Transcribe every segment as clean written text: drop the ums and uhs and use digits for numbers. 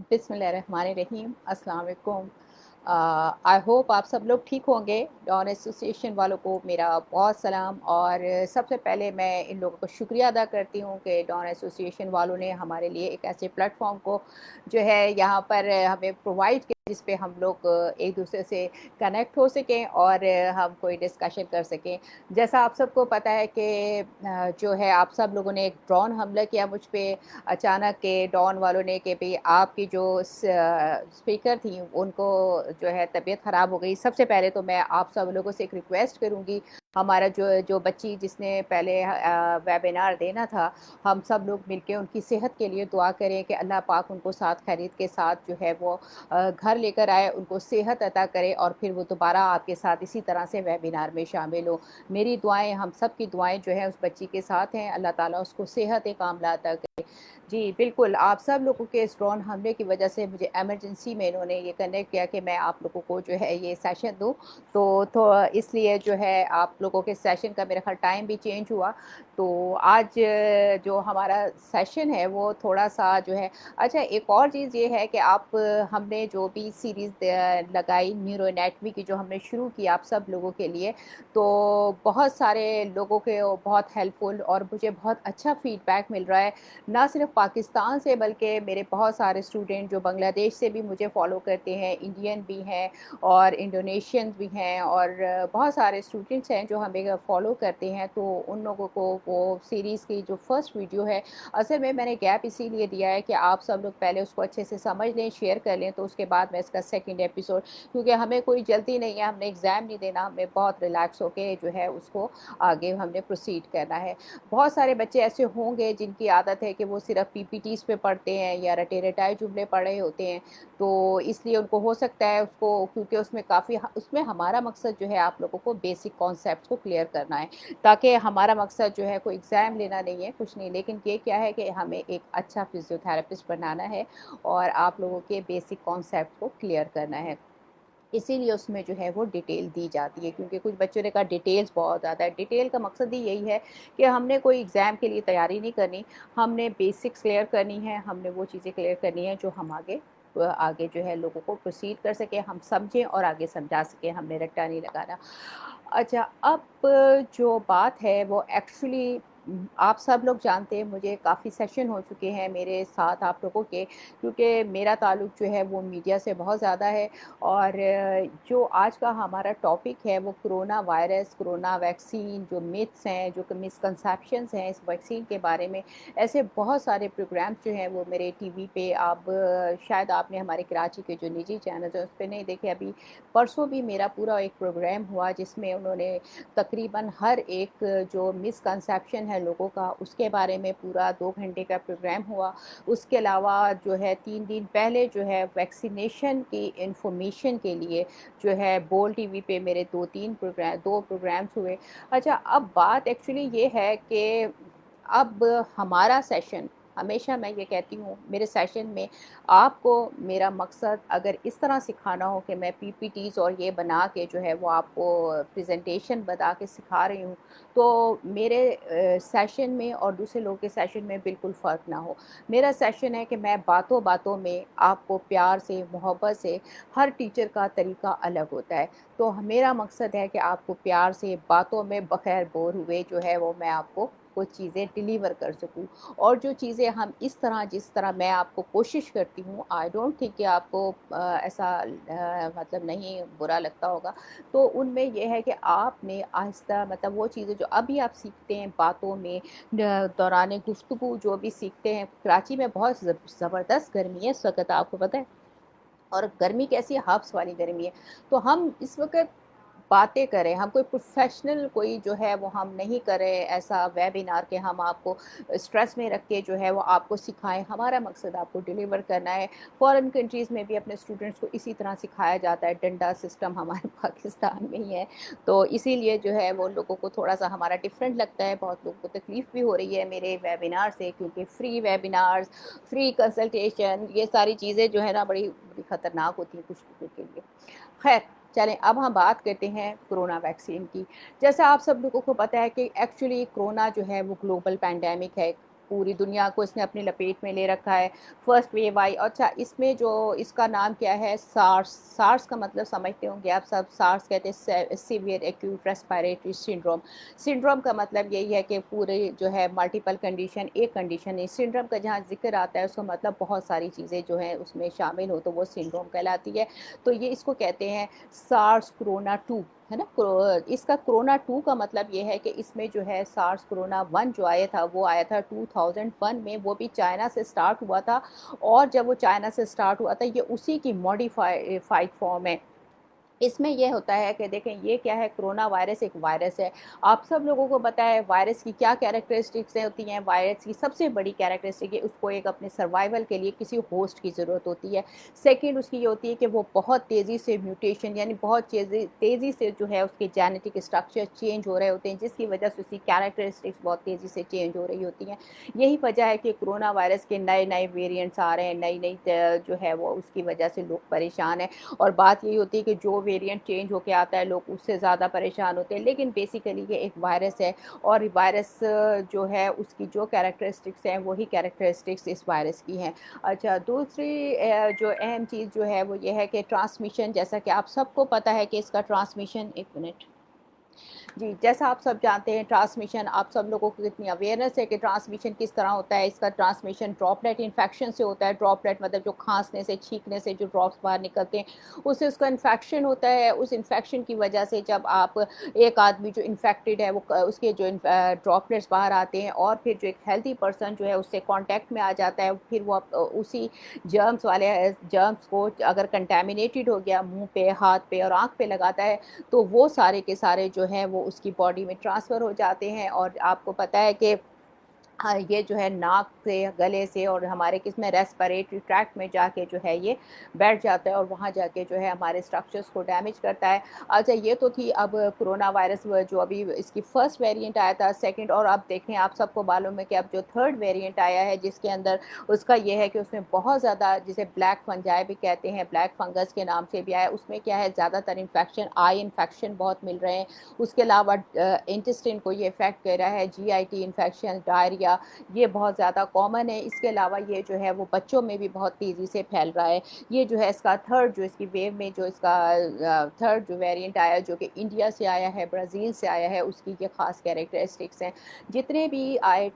बिस्मिल्लाहिर्रहमानिर्रहीम, अस्सलाम वालेकुम। आई होप आप सब लोग ठीक होंगे। डॉन एसोसिएशन वालों को मेरा बहुत सलाम। और सबसे पहले मैं इन लोगों को शुक्रिया अदा करती हूँ कि डॉन एसोसिएशन वालों ने हमारे लिए एक ऐसे प्लेटफॉर्म को जो है यहाँ पर हमें प्रोवाइड किया, जिस पे हम लोग एक दूसरे से कनेक्ट हो सकें और हम कोई डिस्कशन कर सकें। जैसा आप सबको पता है कि जो है आप सब लोगों ने एक ड्रोन हमला किया मुझ पे अचानक के डॉन वालों ने कि भई आपकी जो स्पीकर थी उनको जो है तबीयत ख़राब हो गई। सबसे पहले तो मैं आप सब लोगों से एक रिक्वेस्ट करूँगी, हमारा जो जो बच्ची जिसने पहले वेबिनार देना था, हम सब लोग मिलके उनकी सेहत के लिए दुआ करें कि अल्लाह पाक उनको साथ खैरियत के साथ जो है वो घर लेकर आए, उनको सेहत अता करे और फिर वो दोबारा आपके साथ इसी तरह से वेबिनार में शामिल हो। मेरी दुआएँ, हम सब की दुआएँ जो हैं उस बच्ची के साथ हैं, अल्लाह ताला उसको सेहत कामिला अता करे। जी, बिल्कुल, आप सब लोगों के इस ड्रोन हमले की वजह से मुझे इमरजेंसी में इन्होंने ये कनेक्ट किया कि मैं आप लोगों को जो है ये सेशन दूँ। तो इसलिए जो है आप लोगों के सेशन का मेरा ख़्याल टाइम भी चेंज हुआ। तो आज जो हमारा सेशन है वो थोड़ा-सा जो है अच्छा, एक और चीज़ ये है कि हमने जो भी सीरीज़ लगाई न्यूरो एनाटॉमी की, जो हमने शुरू की आप सब लोगों के लिए, तो बहुत सारे लोगों के वो बहुत हेल्पफुल और मुझे बहुत अच्छा फ़ीडबैक मिल रहा है। ना सिर्फ पाकिस्तान से बल्कि मेरे बहुत सारे स्टूडेंट जो बांग्लादेश से भी मुझे फ़ॉलो करते हैं, इंडियन भी हैं और इंडोनेशियन भी हैं और बहुत सारे स्टूडेंट्स हैं जो हमें फ़ॉलो करते हैं। तो उन लोगों को वो सीरीज़ की जो फर्स्ट वीडियो है, असल में मैंने गैप इसीलिए दिया है कि आप सब लोग पहले उसको अच्छे से समझ लें, शेयर कर लें, तो उसके बाद मैं इसका सेकंड एपिसोड, क्योंकि हमें कोई जल्दी नहीं है, हमने एग्ज़ाम नहीं देना, हमें बहुत रिलैक्स होके जो है उसको आगे हमने प्रोसीड करना है। बहुत सारे बच्चे ऐसे होंगे जिनकी आदत है कि वो सिर्फ़ पीपीटीज़ पे पढ़ते हैं या रटे-रटाए जुमले पढ़ रहे होते हैं, तो इसलिए उनको हो सकता है उसको, क्योंकि उसमें हमारा मकसद जो है आप लोगों को बेसिक कॉन्सेप्ट्स को क्लियर करना है, ताकि हमारा मकसद जो है कोई एग्ज़ाम लेना नहीं है, कुछ नहीं, लेकिन ये क्या है कि हमें एक अच्छा फ़िज़ियोथेरेपिस्ट बनाना है और आप लोगों के बेसिक कॉन्सेप्ट को क्लियर करना है। इसीलिए उसमें जो है वो डिटेल दी जाती है, क्योंकि कुछ बच्चों ने कहा डिटेल्स बहुत ज़्यादा है। डिटेल का मकसद ही यही है कि हमने कोई एग्ज़ाम के लिए तैयारी नहीं करनी, हमने बेसिक्स क्लियर करनी है, हमने वो चीज़ें क्लियर करनी है जो हम आगे जो है लोगों को प्रोसीड कर सकें, हम समझें और आगे समझा सकें, हमने रट्टा नहीं लगाना। अच्छा, अब जो बात है वो एक्चुअली आप सब लोग जानते हैं, मुझे काफ़ी सेशन हो चुके हैं मेरे साथ आप लोगों के, क्योंकि मेरा ताल्लुक जो है वो मीडिया से बहुत ज़्यादा है। और जो आज का हमारा टॉपिक है वो कोरोना वायरस, कोरोना वैक्सीन, जो मिथ्स हैं, जो मिसकंसेप्शंस हैं इस वैक्सीन के बारे में, ऐसे बहुत सारे प्रोग्राम्स जो हैं वो मेरे टीवी पे शायद आपने हमारे कराची के जो निजी चैनल्स हैं उस पे नहीं देखे। अभी परसों भी मेरा पूरा एक प्रोग्राम हुआ जिसमें उन्होंने तकरीबन हर एक जो मिसकंसेप्शन है लोगों का उसके बारे में पूरा 2 घंटे का प्रोग्राम हुआ। उसके अलावा जो है 3 दिन पहले जो है वैक्सीनेशन की इन्फॉर्मेशन के लिए जो है बोल टीवी पे मेरे 2 प्रोग्राम्स हुए। अच्छा, अब बात एक्चुअली ये है कि अब हमारा सेशन, हमेशा मैं ये कहती हूँ मेरे सेशन में आपको मेरा मकसद अगर इस तरह सिखाना हो कि मैं पीपीटीज़ और ये बना के जो है वो आपको प्रेजेंटेशन बता के सिखा रही हूँ, तो मेरे सेशन में और दूसरे लोगों के सेशन में बिल्कुल फ़र्क ना हो। मेरा सेशन है कि मैं बातों-बातों में आपको प्यार से, मोहब्बत से, हर टीचर का तरीका अलग होता है। तो मेरा मकसद है कि आपको प्यार से बातों में बगैर बोर हुए जो है वो मैं आपको कुछ चीज़ें डिलीवर कर सकूँ। और जो चीज़ें हम इस तरह जिस तरह मैं आपको कोशिश करती हूँ, आई डोंट थिंक कि आपको ऐसा मतलब नहीं बुरा लगता होगा। तो उनमें ये है कि आपने आहिस्ता, मतलब वो चीज़ें जो अभी आप सीखते हैं बातों में, दौरान गुफ्तगू जो भी सीखते हैं, कराची में बहुत ज़बरदस्त गर्मी है इस वक़्त, आपको पता है? और गर्मी कैसी है, हब्स वाली गर्मी है। तो हम इस वक़्त बातें करें, हम कोई प्रोफ़ेशनल कोई जो है वो हम नहीं कर रहे ऐसा वेबिनार कि हम आपको स्ट्रेस में रख के जो है वो आपको सिखाएँ। हमारा मकसद आपको डिलीवर करना है। फ़ॉरेन कंट्रीज़ में भी अपने स्टूडेंट्स को इसी तरह सिखाया जाता है, डंडा सिस्टम हमारे पाकिस्तान में ही है। तो इसीलिए जो है वो लोगों को थोड़ा-सा हमारा डिफ़रेंट लगता है, बहुत लोगों को तकलीफ़ भी हो रही है मेरे वेबिनार से, क्योंकि फ्री वेबिनार्स, फ्री कंसल्टेशन, ये सारी चीज़ें जो है ना बड़ी बड़ी ख़तरनाक होती हैं कुछ लोगों के लिए। ख़ैर, चलें अब हम बात करते हैं कोरोना वैक्सीन की। जैसा आप सब लोगों को पता है कि एक्चुअली कोरोना जो है वो ग्लोबल पैंडेमिक है। पूरी दुनिया को इसने अपनी लपेट में ले रखा है। फर्स्ट वेव आई, अच्छा इसमें जो इसका नाम क्या है, सार्स। सार्स का मतलब समझते होंगे आप सब, सार्स कहते हैं severe acute respiratory syndrome. Syndrome का मतलब यही है कि पूरे जो है मल्टीपल कंडीशन, एक कंडीशन नहीं। सिंड्रोम का जहाँ जिक्र आता है उसका मतलब बहुत सारी चीज़ें जो हैं उसमें शामिल हो तो वो सिंड्रोम कहलाती है। तो ये इसको कहते हैं सार्स कोरोना 2, है ना। इसका कोरोना 2 का मतलब ये है कि इसमें जो है सार्स कोरोना 1 जो आया था वो आया था 2001 में, वो भी चाइना से स्टार्ट हुआ था। और जब वो चाइना से स्टार्ट हुआ था ये उसी की मॉडिफाइड फॉर्म है। इसमें ये होता है कि देखें ये क्या है, कोरोना वायरस एक वायरस है। आप सब लोगों को पता है वायरस की क्या कैरेक्टरिस्टिक्स होती हैं। वायरस की सबसे बड़ी कैरेक्टरिस्टिक है उसको एक अपने सर्वाइवल के लिए किसी होस्ट की ज़रूरत होती है। सेकंड उसकी ये होती है कि वो बहुत तेज़ी से म्यूटेशन, यानी बहुत तेज़ी से जो है उसके जेनेटिक स्ट्रक्चर चेंज हो रहे होते हैं, जिसकी वजह से उसकी कैरेक्टरिस्टिक्स बहुत तेज़ी से चेंज हो रही होती हैं। यही वजह है कि कोरोना वायरस के नए नए वेरिएंट्स आ रहे हैं, नई नई जो है वो उसकी वजह से लोग परेशान हैं। और बात यही होती है कि जो वेरिएंट चेंज होके आता है लोग उससे ज़्यादा परेशान होते हैं, लेकिन बेसिकली ये एक वायरस है। और वायरस जो है उसकी जो कैरेक्टरिस्टिक्स हैं वही कैरेक्टरिस्टिक्स इस वायरस की हैं। अच्छा, दूसरी जो अहम चीज़ जो है वो ये है कि ट्रांसमिशन, जैसा कि आप सबको पता है कि इसका ट्रांसमिशन, एक मिनट जी, जैसा आप सब जानते हैं ट्रांसमिशन, आप सब लोगों को कितनी अवेयरनेस है कि ट्रांसमिशन किस तरह होता है। इसका ट्रांसमिशन ड्रॉपलेट इन्फेक्शन से होता है। ड्रॉपलेट मतलब जो खांसने से, छींकने से जो ड्रॉप्स बाहर निकलते हैं उससे उसका इन्फेक्शन होता है। उस इन्फेक्शन की वजह से जब आप एक आदमी जो इन्फेक्टेड है वो उसके जो ड्रॉपलेट्स बाहर आते हैं और फिर जो एक हेल्थी पर्सन जो है उससे कॉन्टैक्ट में आ जाता है, फिर वो उसी जर्म्स वाले जर्म्स को अगर कंटेमिनेटेड हो गया मुँह पे, हाथ पे और आँख पे लगाता है तो वो सारे के सारे जो हैं वो उसकी बॉडी में ट्रांसफ़र हो जाते हैं। और आपको पता है कि हाँ, ये जो है नाक से, गले से और हमारे किसमें रेस्पिरेटरी ट्रैक्ट में जाके जो है ये बैठ जाता है और वहाँ जाके जो है हमारे स्ट्रक्चर्स को डैमेज करता है। अच्छा, ये तो थी अब कोरोना वायरस जो अभी इसकी फर्स्ट वेरिएंट आया था। सेकंड, और अब देखें आप सबको मालूम है कि अब जो थर्ड वेरिएंट आया है जिसके अंदर उसका ये है कि उसमें बहुत ज़्यादा, जिसे ब्लैक फंजाई भी कहते हैं, ब्लैक फंगस के नाम से भी आया, उसमें क्या है ज़्यादातर इन्फेक्शन, आई इन्फेक्शन बहुत मिल रहे हैं। उसके अलावा इंटेस्टाइन को ये इफेक्ट कर रहा है, जीआईटी इन्फेक्शन, डायरिया, ये बहुत ज़्यादा कॉमन है। इसके अलावा ये जो है वो बच्चों में भी बहुत तेज़ी से फैल रहा है। ये जो है इसका थर्ड, जो इसकी वेव में जो इसका थर्ड जो वेरिएंट आया जो कि इंडिया से आया है, ब्राज़ील से आया है, उसकी ये ख़ास कैरेक्टरिस्टिक्स हैं। जितने भी आए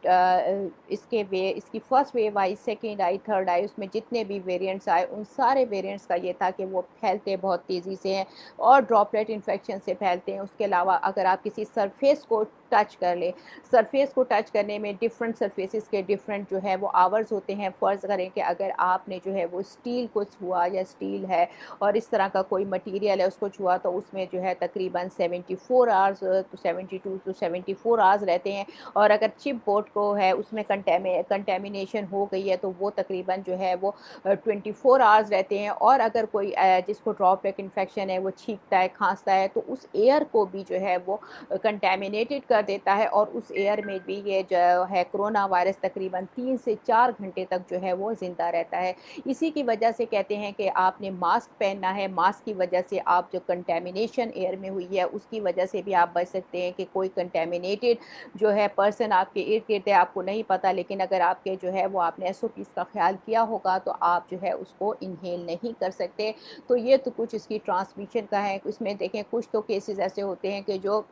इसकी फर्स्ट वेव आई, सेकेंड आई, थर्ड आई, उसमें जितने भी वेरिएंट्स आए उन सारे वेरिएंट्स का ये था कि वो फैलते बहुत तेज़ी से हैं और ड्रॉपलेट इन्फेक्शन से फैलते हैं। उसके अलावा अगर आप किसी सरफेस को टच कर लें, सरफेस को टच करने में डिफरेंट सरफेसेस के डिफरेंट जो है वो आवर्स होते हैं। फ़र्ज़ करें कि अगर आपने जो है वो स्टील को छुआ या स्टील है और इस तरह का कोई मटेरियल है उसको छुआ तो उसमें जो है तकरीबन 74 आवर्स टू 72 टू 74 आवर्स रहते हैं। और अगर चिप बोर्ड को है उसमें कंटेमिनेशन हो गई है तो वो तकरीबन जो है वो 24 आवर्स रहते हैं। और अगर कोई जिसको ड्रॉपलेट इन्फेक्शन है वो छींकता है, खांसता है तो उस एयर को भी जो है वो कंटेमिनेटेड कर देता है और उस एयर में भी ये जो है कोरोना वायरस तकरीबन 3 से 4 घंटे तक जो है वो ज़िंदा रहता है। इसी की वजह से कहते हैं कि आपने मास्क पहनना है, मास्क की वजह से आप जो कंटेमिनेशन एयर में हुई है उसकी वजह से भी आप बच सकते हैं कि कोई कंटेमिनेटेड जो है पर्सन आपके इर्द-गिर्द है, आपको नहीं पता, लेकिन अगर आपके जो है वो आपने एसओपीज़ का ख़्याल किया होगा तो आप जो है उसको इन्हेल नहीं कर सकते। तो ये तो कुछ इसकी ट्रांसमिशन का है। इसमें देखें कुछ तो केसेज़ ऐसे होते हैं कि जो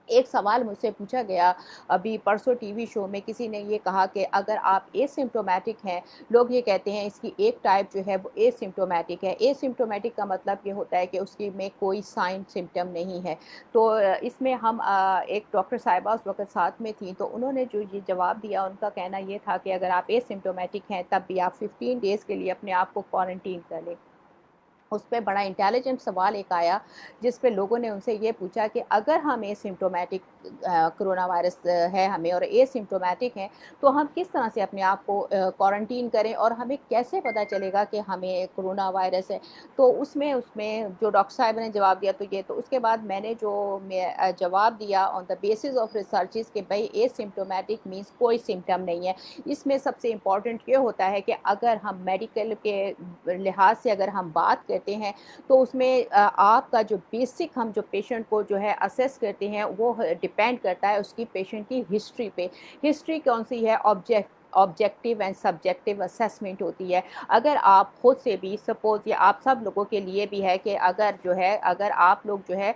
एक सवाल मुझसे पूछा गया अभी परसों टीवी शो में, किसी ने ये कहा कि अगर आप एसिम्प्टोमेटिक हैं, लोग ये कहते हैं इसकी एक टाइप जो है वो एसिम्प्टोमेटिक है। एसिम्प्टोमेटिक का मतलब ये होता है कि उसकी में कोई साइन सिम्पटम नहीं है। तो इसमें हम एक डॉक्टर साहिबा उस वक़्त साथ में थी तो उन्होंने जो ये जवाब दिया उनका कहना ये था कि अगर आप एसिम्प्टोमेटिक हैं तब भी आप 15 डेज़ के लिए अपने आप को क्वारंटीन कर लें। उस पे बड़ा इंटेलिजेंट सवाल एक आया जिस पे लोगों ने उनसे ये पूछा कि अगर हम एसिम्प्टोमेटिक कोरोना वायरस है हमें और एसिम्प्टोमेटिक हैं तो हम किस तरह से अपने आप को क्वारंटीन करें और हमें कैसे पता चलेगा कि हमें कोरोना वायरस है। तो उसमें उसमें जो डॉक्टर साहब ने जवाब दिया तो ये, तो उसके बाद मैंने जो जवाब दिया on the basis of researches कि भाई एसिम्प्टोमेटिक मीन्स कोई सिम्टम नहीं है। इसमें सबसे इम्पॉर्टेंट ये होता है कि अगर हम मेडिकल के लिहाज से अगर हम बात करते हैं तो उसमें आपका जो बेसिक हम जो पेशेंट को जो है असेस करते हैं वो डिपेंड करता है उसकी पेशेंट की हिस्ट्री पे। हिस्ट्री कौन सी है, ऑब्जेक्टिव एंड सब्जेक्टिव असेसमेंट होती है। अगर आप खुद से भी सपोज़, ये आप सब लोगों के लिए भी है कि अगर जो है, अगर आप लोग जो है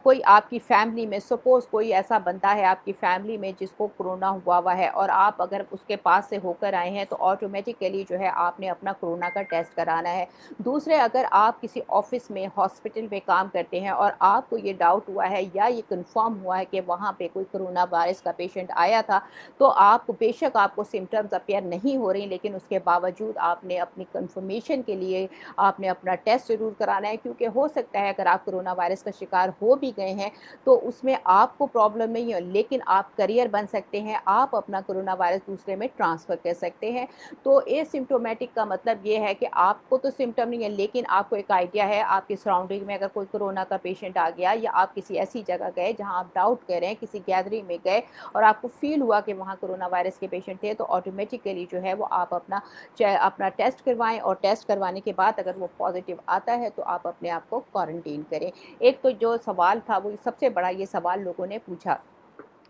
कोई आपकी फैमिली में सपोज़ कोई ऐसा बंदा है आपकी फैमिली में जिसको कोरोना हुआ है और आप अगर उसके पास से होकर आए हैं तो ऑटोमेटिकली जो है आपने अपना कोरोना का टेस्ट कराना है। दूसरे, अगर आप किसी ऑफिस में, हॉस्पिटल में काम करते हैं और आपको ये डाउट हुआ है या ये कंफर्म हुआ है कि वहाँ पे कोई कोरोना वायरस का पेशेंट आया था, तो आपको बेशक आपको सिम्टम्स अपीयर नहीं हो रही, लेकिन उसके बावजूद आपने अपनी कंफर्मेशन के लिए आपने अपना टेस्ट ज़रूर कराना है, क्योंकि हो सकता है अगर आप कोरोना वायरस का शिकार हो भी गए हैं तो उसमें आपको प्रॉब्लम नहीं है, लेकिन आप करियर बन सकते हैं, आप अपना कोरोना वायरस दूसरे में ट्रांसफ़र कर सकते हैं। तो एसिम्प्टोमेटिक का मतलब ये है कि आपको तो सिम्टम नहीं है, लेकिन आपको एक आइडिया है आपकी सराउंडिंग में अगर कोई कोरोना का पेशेंट आ गया, या आप किसी ऐसी जगह गए जहाँ आप डाउट कर रहे हैं, किसी गैदरिंग में गए और आपको फील हुआ कि वहाँ कोरोना वायरस के पेशेंट थे, तो ऑटोमेटिकली जो है वो आप अपना टेस्ट करवाएं, और टेस्ट करवाने के बाद अगर वो पॉजिटिव आता है तो आप अपने आप को क्वारंटीन करें। एक तो जो सवाल था वो सबसे बड़ा ये सवाल लोगों ने पूछा।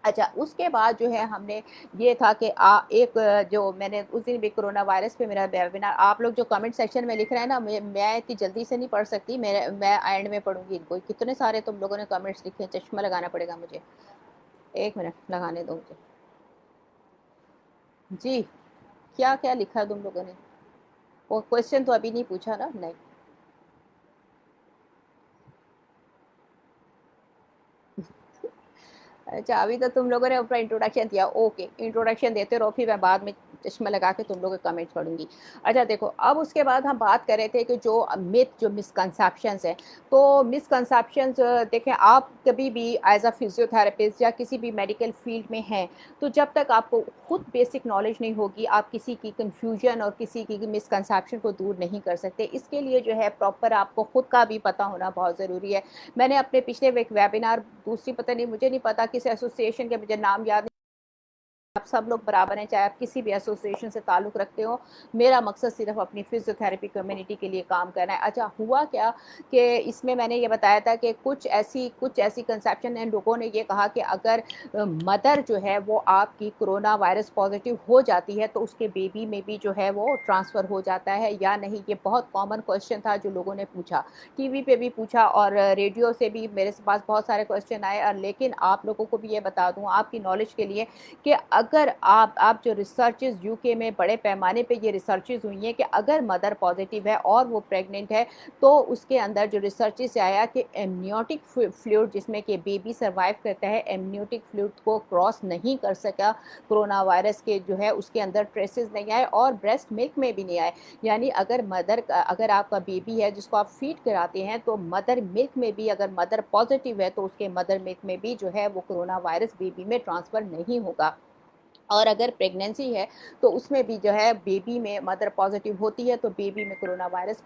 अच्छा, उसके बाद जो है हमने ये था कि जो मैंने उस दिन भी कोरोना वायरस पे मेरा वेबिनार, आप लोग जो कमेंट सेक्शन में लिख रहे हैं ना, मैं इतनी जल्दी से नहीं पढ़ सकती, मैं एंड में पढ़ूंगी इनको। कितने सारे तुम लोगों ने कमेंट्स लिखे हैं, चश्मा लगाना पड़ेगा मुझे। एक मिनट लगाने दो मुझे। जी, क्या क्या लिखा है तुम लोगों ने? वो क्वेश्चन तो अभी नहीं पूछा ना? नहीं। अच्छा, अभी तो तुम लोगों ने अपना इंट्रोडक्शन दिया, ओके, इंट्रोडक्शन देते रहो, फिर मैं बाद में चश्मा लगा के तुम लोगों के कमेंट्स पढ़ूंगी। अच्छा देखो, अब उसके बाद हम बात कर रहे थे कि जो मिथ, जो मिसकंसेप्शंस हैं, तो मिसकंसेप्शंस देखें, आप कभी भी एज अ फिजियोथेरेपिस्ट या किसी भी मेडिकल फील्ड में हैं, तो जब तक आपको खुद बेसिक नॉलेज नहीं होगी, आप किसी की कन्फ्यूजन और किसी की मिसकंसेप्शन को दूर नहीं कर सकते। इसके लिए जो है प्रॉपर आपको खुद का भी पता होना बहुत ज़रूरी है। मैंने अपने पिछले एक वेबिनार, दूसरी पता नहीं, मुझे नहीं पता किस एसोसिएशन के, मुझे नाम याद, आप सब लोग बराबर हैं, चाहे आप किसी भी एसोसिएशन से ताल्लुक़ रखते हो। मेरा मकसद सिर्फ अपनी फिजियोथेरेपी कम्युनिटी के लिए काम करना है। अच्छा, हुआ क्या कि इसमें मैंने ये बताया था कि कुछ ऐसी कंसेप्शन है, लोगों ने ये कहा कि अगर मदर जो है वो आपकी कोरोना वायरस पॉजिटिव हो जाती है तो उसके बेबी में भी जो है वो ट्रांसफ़र हो जाता है या नहीं। ये बहुत कॉमन क्वेश्चन था जो लोगों ने पूछा, टीवी पे भी पूछा और रेडियो से भी मेरे पास बहुत सारे क्वेश्चन आए। लेकिन आप लोगों को भी ये बता दूँ आपकी नॉलेज के लिए कि अगर आप जो रिसर्चेज़ यूके में बड़े पैमाने पे ये रिसर्चेज़ हुई हैं कि अगर मदर पॉजिटिव है और वो प्रेग्नेंट है, तो उसके अंदर जो रिसर्चेज़ से आया कि एमनियोटिक फ्लूइड जिसमें कि बेबी सर्वाइव करता है, एमनियोटिक फ्लूइड को क्रॉस नहीं कर सका कोरोना वायरस के, जो है उसके अंदर ट्रेसेस नहीं आए और ब्रेस्ट मिल्क में भी नहीं आए। यानी अगर आपका बेबी है जिसको आप फीड कराते हैं, तो मदर मिल्क में भी अगर मदर पॉजिटिव है तो उसके मदर मिल्क में भी जो है वो कोरोना वायरस बेबी में ट्रांसफ़र नहीं होगा। और अगर प्रेगनेंसी है तो उसमें भी जो है बेबी में मदर पॉजिटिव होती है तो बेबी में कोरोना वायरस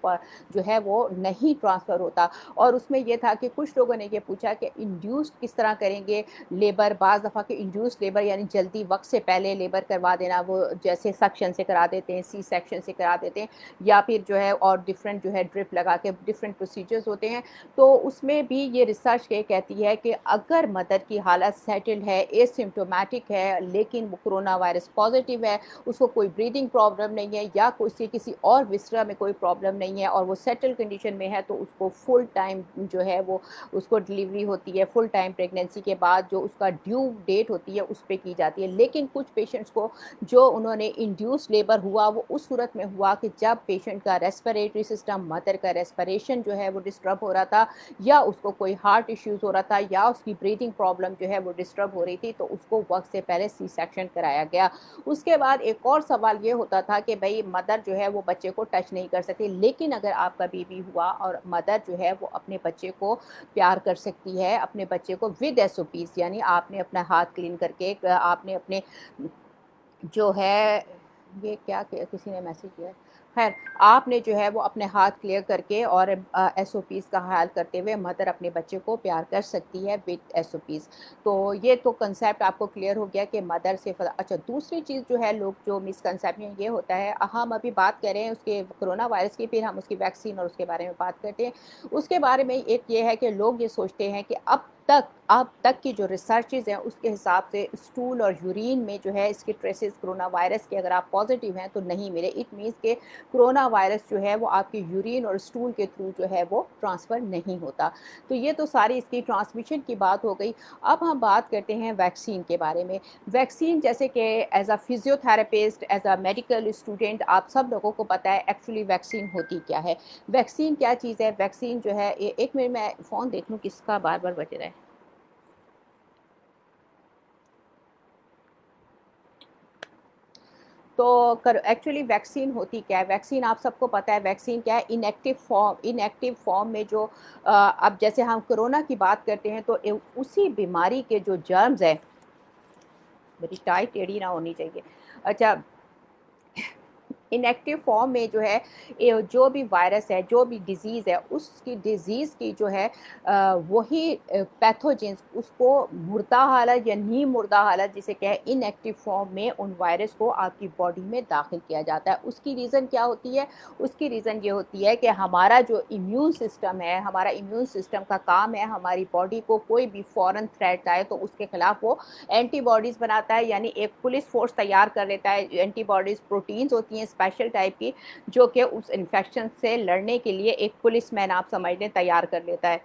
जो है वो नहीं ट्रांसफ़र होता। और उसमें ये था कि कुछ लोगों ने ये पूछा कि इंड्यूस्ड किस तरह करेंगे लेबर। बाज़ दफ़ा के इंड्यूस्ड लेबर यानी जल्दी वक्त से पहले लेबर करवा देना, वो जैसे सक्शन से करा देते हैं, सी सेक्शन से करा देते हैं, या फिर जो है और डिफरेंट जो है ड्रिप लगा के डिफरेंट प्रोसीजर्स होते हैं। तो उसमें भी ये रिसर्च ये कहती है कि अगर मदर की हालत सेटल्ड है, एसिम्प्टोमेटिक है, लेकिन वो कोरोना वायरस पॉजिटिव है, उसको कोई ब्रीदिंग प्रॉब्लम नहीं है या किसी और विसरा में कोई प्रॉब्लम नहीं है और वो सेटल कंडीशन में है, तो उसको फुल टाइम जो है वो उसको डिलीवरी होती है, फुल टाइम प्रेगनेंसी के बाद जो उसका ड्यू डेट होती है उस पर की जाती है। लेकिन कुछ पेशेंट्स को जो उन्होंने इंड्यूस लेबर हुआ वो उस सूरत में हुआ कि जब पेशेंट का रेस्पिरेटरी सिस्टम, मदर का रेस्पिरेशन जो है वो डिस्टर्ब हो रहा था, या उसको कोई हार्ट इश्यूज़ हो रहा था, या उसकी ब्रीथिंग प्रॉब्लम जो है वो डिस्टर्ब हो रही थी, तो उसको वक्त से पहले सी सेक्शन कराया गया। उसके बाद एक और सवाल ये होता था कि भाई मदर जो है वो बच्चे को टच नहीं कर सकती, लेकिन अगर आपका बेबी हुआ और मदर जो है वो अपने बच्चे को प्यार कर सकती है, अपने बच्चे को विद एसओपीज, यानी आपने अपना हाथ क्लीन करके आपने अपने जो है, ये क्या किसी ने मैसेज किया है, खैर, आपने जो है वो अपने हाथ क्लियर करके और एसओपीज़ का ख़्याल करते हुए मदर अपने बच्चे को प्यार कर सकती है विद एसओपीज़। तो ये तो कांसेप्ट आपको क्लियर हो गया कि मदर से फ़र्क। अच्छा, दूसरी चीज़ जो है, लोग जो मिसकंसेप्शन ये होता है, हम अभी बात कर रहे हैं उसके कोरोना वायरस की, फिर हम उसकी वैक्सीन और उसके बारे में बात करते हैं। उसके बारे में एक ये है कि लोग ये सोचते हैं कि अब तक की जो रिसर्चेज़ हैं उसके हिसाब से स्टूल और यूरिन में जो है इसके ट्रेसेस कोरोना वायरस के अगर आप पॉजिटिव हैं तो नहीं मिले। इट मीन्स के कोरोना वायरस जो है वो आपके यूरिन और स्टूल के थ्रू जो है वो ट्रांसफ़र नहीं होता। तो ये तो सारी इसकी ट्रांसमिशन की बात हो गई। अब हम बात करते हैं वैक्सीन के बारे में। वैक्सीन जैसे कि as a physiotherapist, as a medical student, आप सब लोगों को पता है एक्चुअली वैक्सीन होती क्या है। वैक्सीन क्या चीज़ है? वैक्सीन जो है, एक मिनट मैं फ़ोन देख लूँ किसका बार-बार बज रहा है। तो कर एक्चुअली वैक्सीन होती क्या है? वैक्सीन आप सबको पता है वैक्सीन क्या है? इनएक्टिव फॉर्म में जो अब जैसे हम कोरोना की बात करते हैं तो उसी बीमारी के जो जर्म्स हैं, मेरी टाई टेढ़ी ना होनी चाहिए। अच्छा, इनएक्टिव फॉर्म में जो है, जो भी वायरस है, जो भी डिज़ीज़ है, उसकी डिज़ीज़ की जो है वही पैथोजेंस उसको मुर्दा हालत या नीम मुर्दा हालत जिसे कहें, इनएक्टिव फॉर्म में उन वायरस को आपकी बॉडी में दाखिल किया जाता है। उसकी रीज़न क्या होती है? उसकी रीज़न ये होती है कि हमारा जो इम्यून सिस्टम है, हमारा इम्यून सिस्टम का काम है हमारी बॉडी को कोई भी फ़ॉरेन थ्रेट आए तो उसके खिलाफ वो एंटीबॉडीज़ बनाता है, यानी एक पुलिस फ़ोर्स तैयार कर लेता है। एंटीबॉडीज़ प्रोटीन्स होती हैं स्पेशल टाइप की, जो कि उस इन्फेक्शन से लड़ने के लिए एक पुलिसमैन आप समझ लें तैयार कर लेता है।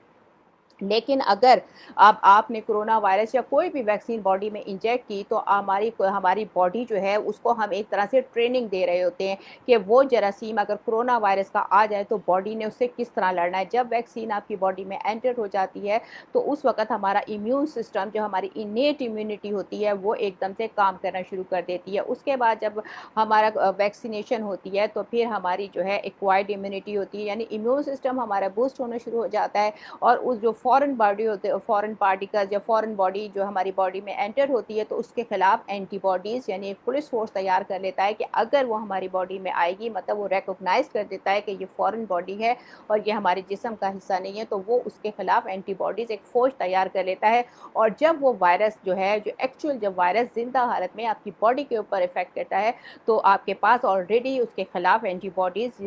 लेकिन अगर अब आपने कोरोना वायरस या कोई भी वैक्सीन बॉडी में इंजेक्ट की तो हमारी हमारी बॉडी जो है उसको हम एक तरह से ट्रेनिंग दे रहे होते हैं कि वो जरासीम अगर कोरोना वायरस का आ जाए तो बॉडी ने उससे किस तरह लड़ना है। जब वैक्सीन आपकी बॉडी में एंटर हो जाती है तो उस वक़्त हमारा इम्यून सिस्टम, जो हमारी इनेट इम्यूनिटी होती है, वो एकदम से काम करना शुरू कर देती है। उसके बाद जब हमारा वैक्सीनेशन होती है तो फिर हमारी जो है एक्वायर्ड इम्यूनिटी होती है, यानी इम्यून सिस्टम हमारा बूस्ट होना शुरू हो जाता है। और उस जो फॉरेन बॉडी होते हैं, फॉरेन पार्टिकल्स या फॉरेन बॉडी जो हमारी बॉडी में एंटर होती है तो उसके खिलाफ एंटीबॉडीज़ यानी एक पुलिस फोर्स तैयार कर लेता है कि अगर वो हमारी बॉडी में आएगी, मतलब वो रिकॉग्नाइज कर देता है कि ये फॉरेन बॉडी है और ये हमारे जिस्म का हिस्सा नहीं है, तो वो उसके खिलाफ एंटीबॉडीज़ एक फौज तैयार कर लेता है। और जब वो वायरस जो है, जो एक्चुअल जब वायरस जिंदा हालत में आपकी बॉडी के ऊपर इफेक्ट करता है तो आपके पास ऑलरेडी उसके खिलाफ एंटीबॉडीज़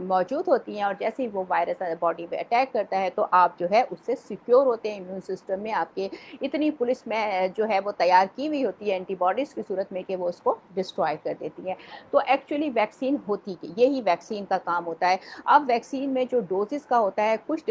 मौजूद होती हैं। और जैसे ही वो वायरस बॉडी में अटैक करता है तो आप जो है उससे सिक्योर होते हैं। इम्यून सिस्टम में आपके इतनी पुलिस में जो है वो तैयार की हुई होती है एंटीबॉडीज़ की सूरत में कि वो उसको डिस्ट्रॉय कर देती हैं। तो एक्चुअली वैक्सीन होती कि यही वैक्सीन का काम होता है। अब वैक्सीन में जो डोजेस का होता है, कुछ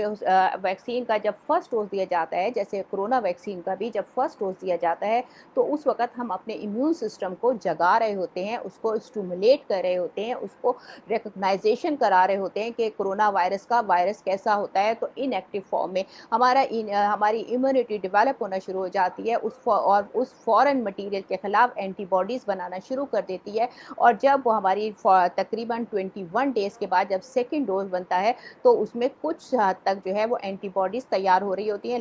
वैक्सीन का जब फर्स्ट डोज दिया जाता है, जैसे कोरोना वैक्सीन का भी जब फर्स्ट डोज दिया जाता है तो उस वक़्त हम अपने इम्यून सिस्टम को जगा रहे होते हैं, उसको स्टिमुलेट कर रहे होते हैं, उसको रिकॉग्नाइजेशन करा रहे होते हैं कि कोरोना वायरस का वायरस कैसा होता है। तो इनएक्टिव फॉर्म में हमारी इम्यूनिटी डेवलप होना शुरू हो जाती है, और उस फॉरेन मटेरियल के खिलाफ एंटीबॉडीज़ बनाना शुरू कर देती है। और जब वो हमारी तकरीबन 21 डेज़ के बाद जब सेकेंड डोज बनता है तो उसमें कुछ हद तक जो है वो एंटीबॉडीज़ तैयार हो रही होती हैं।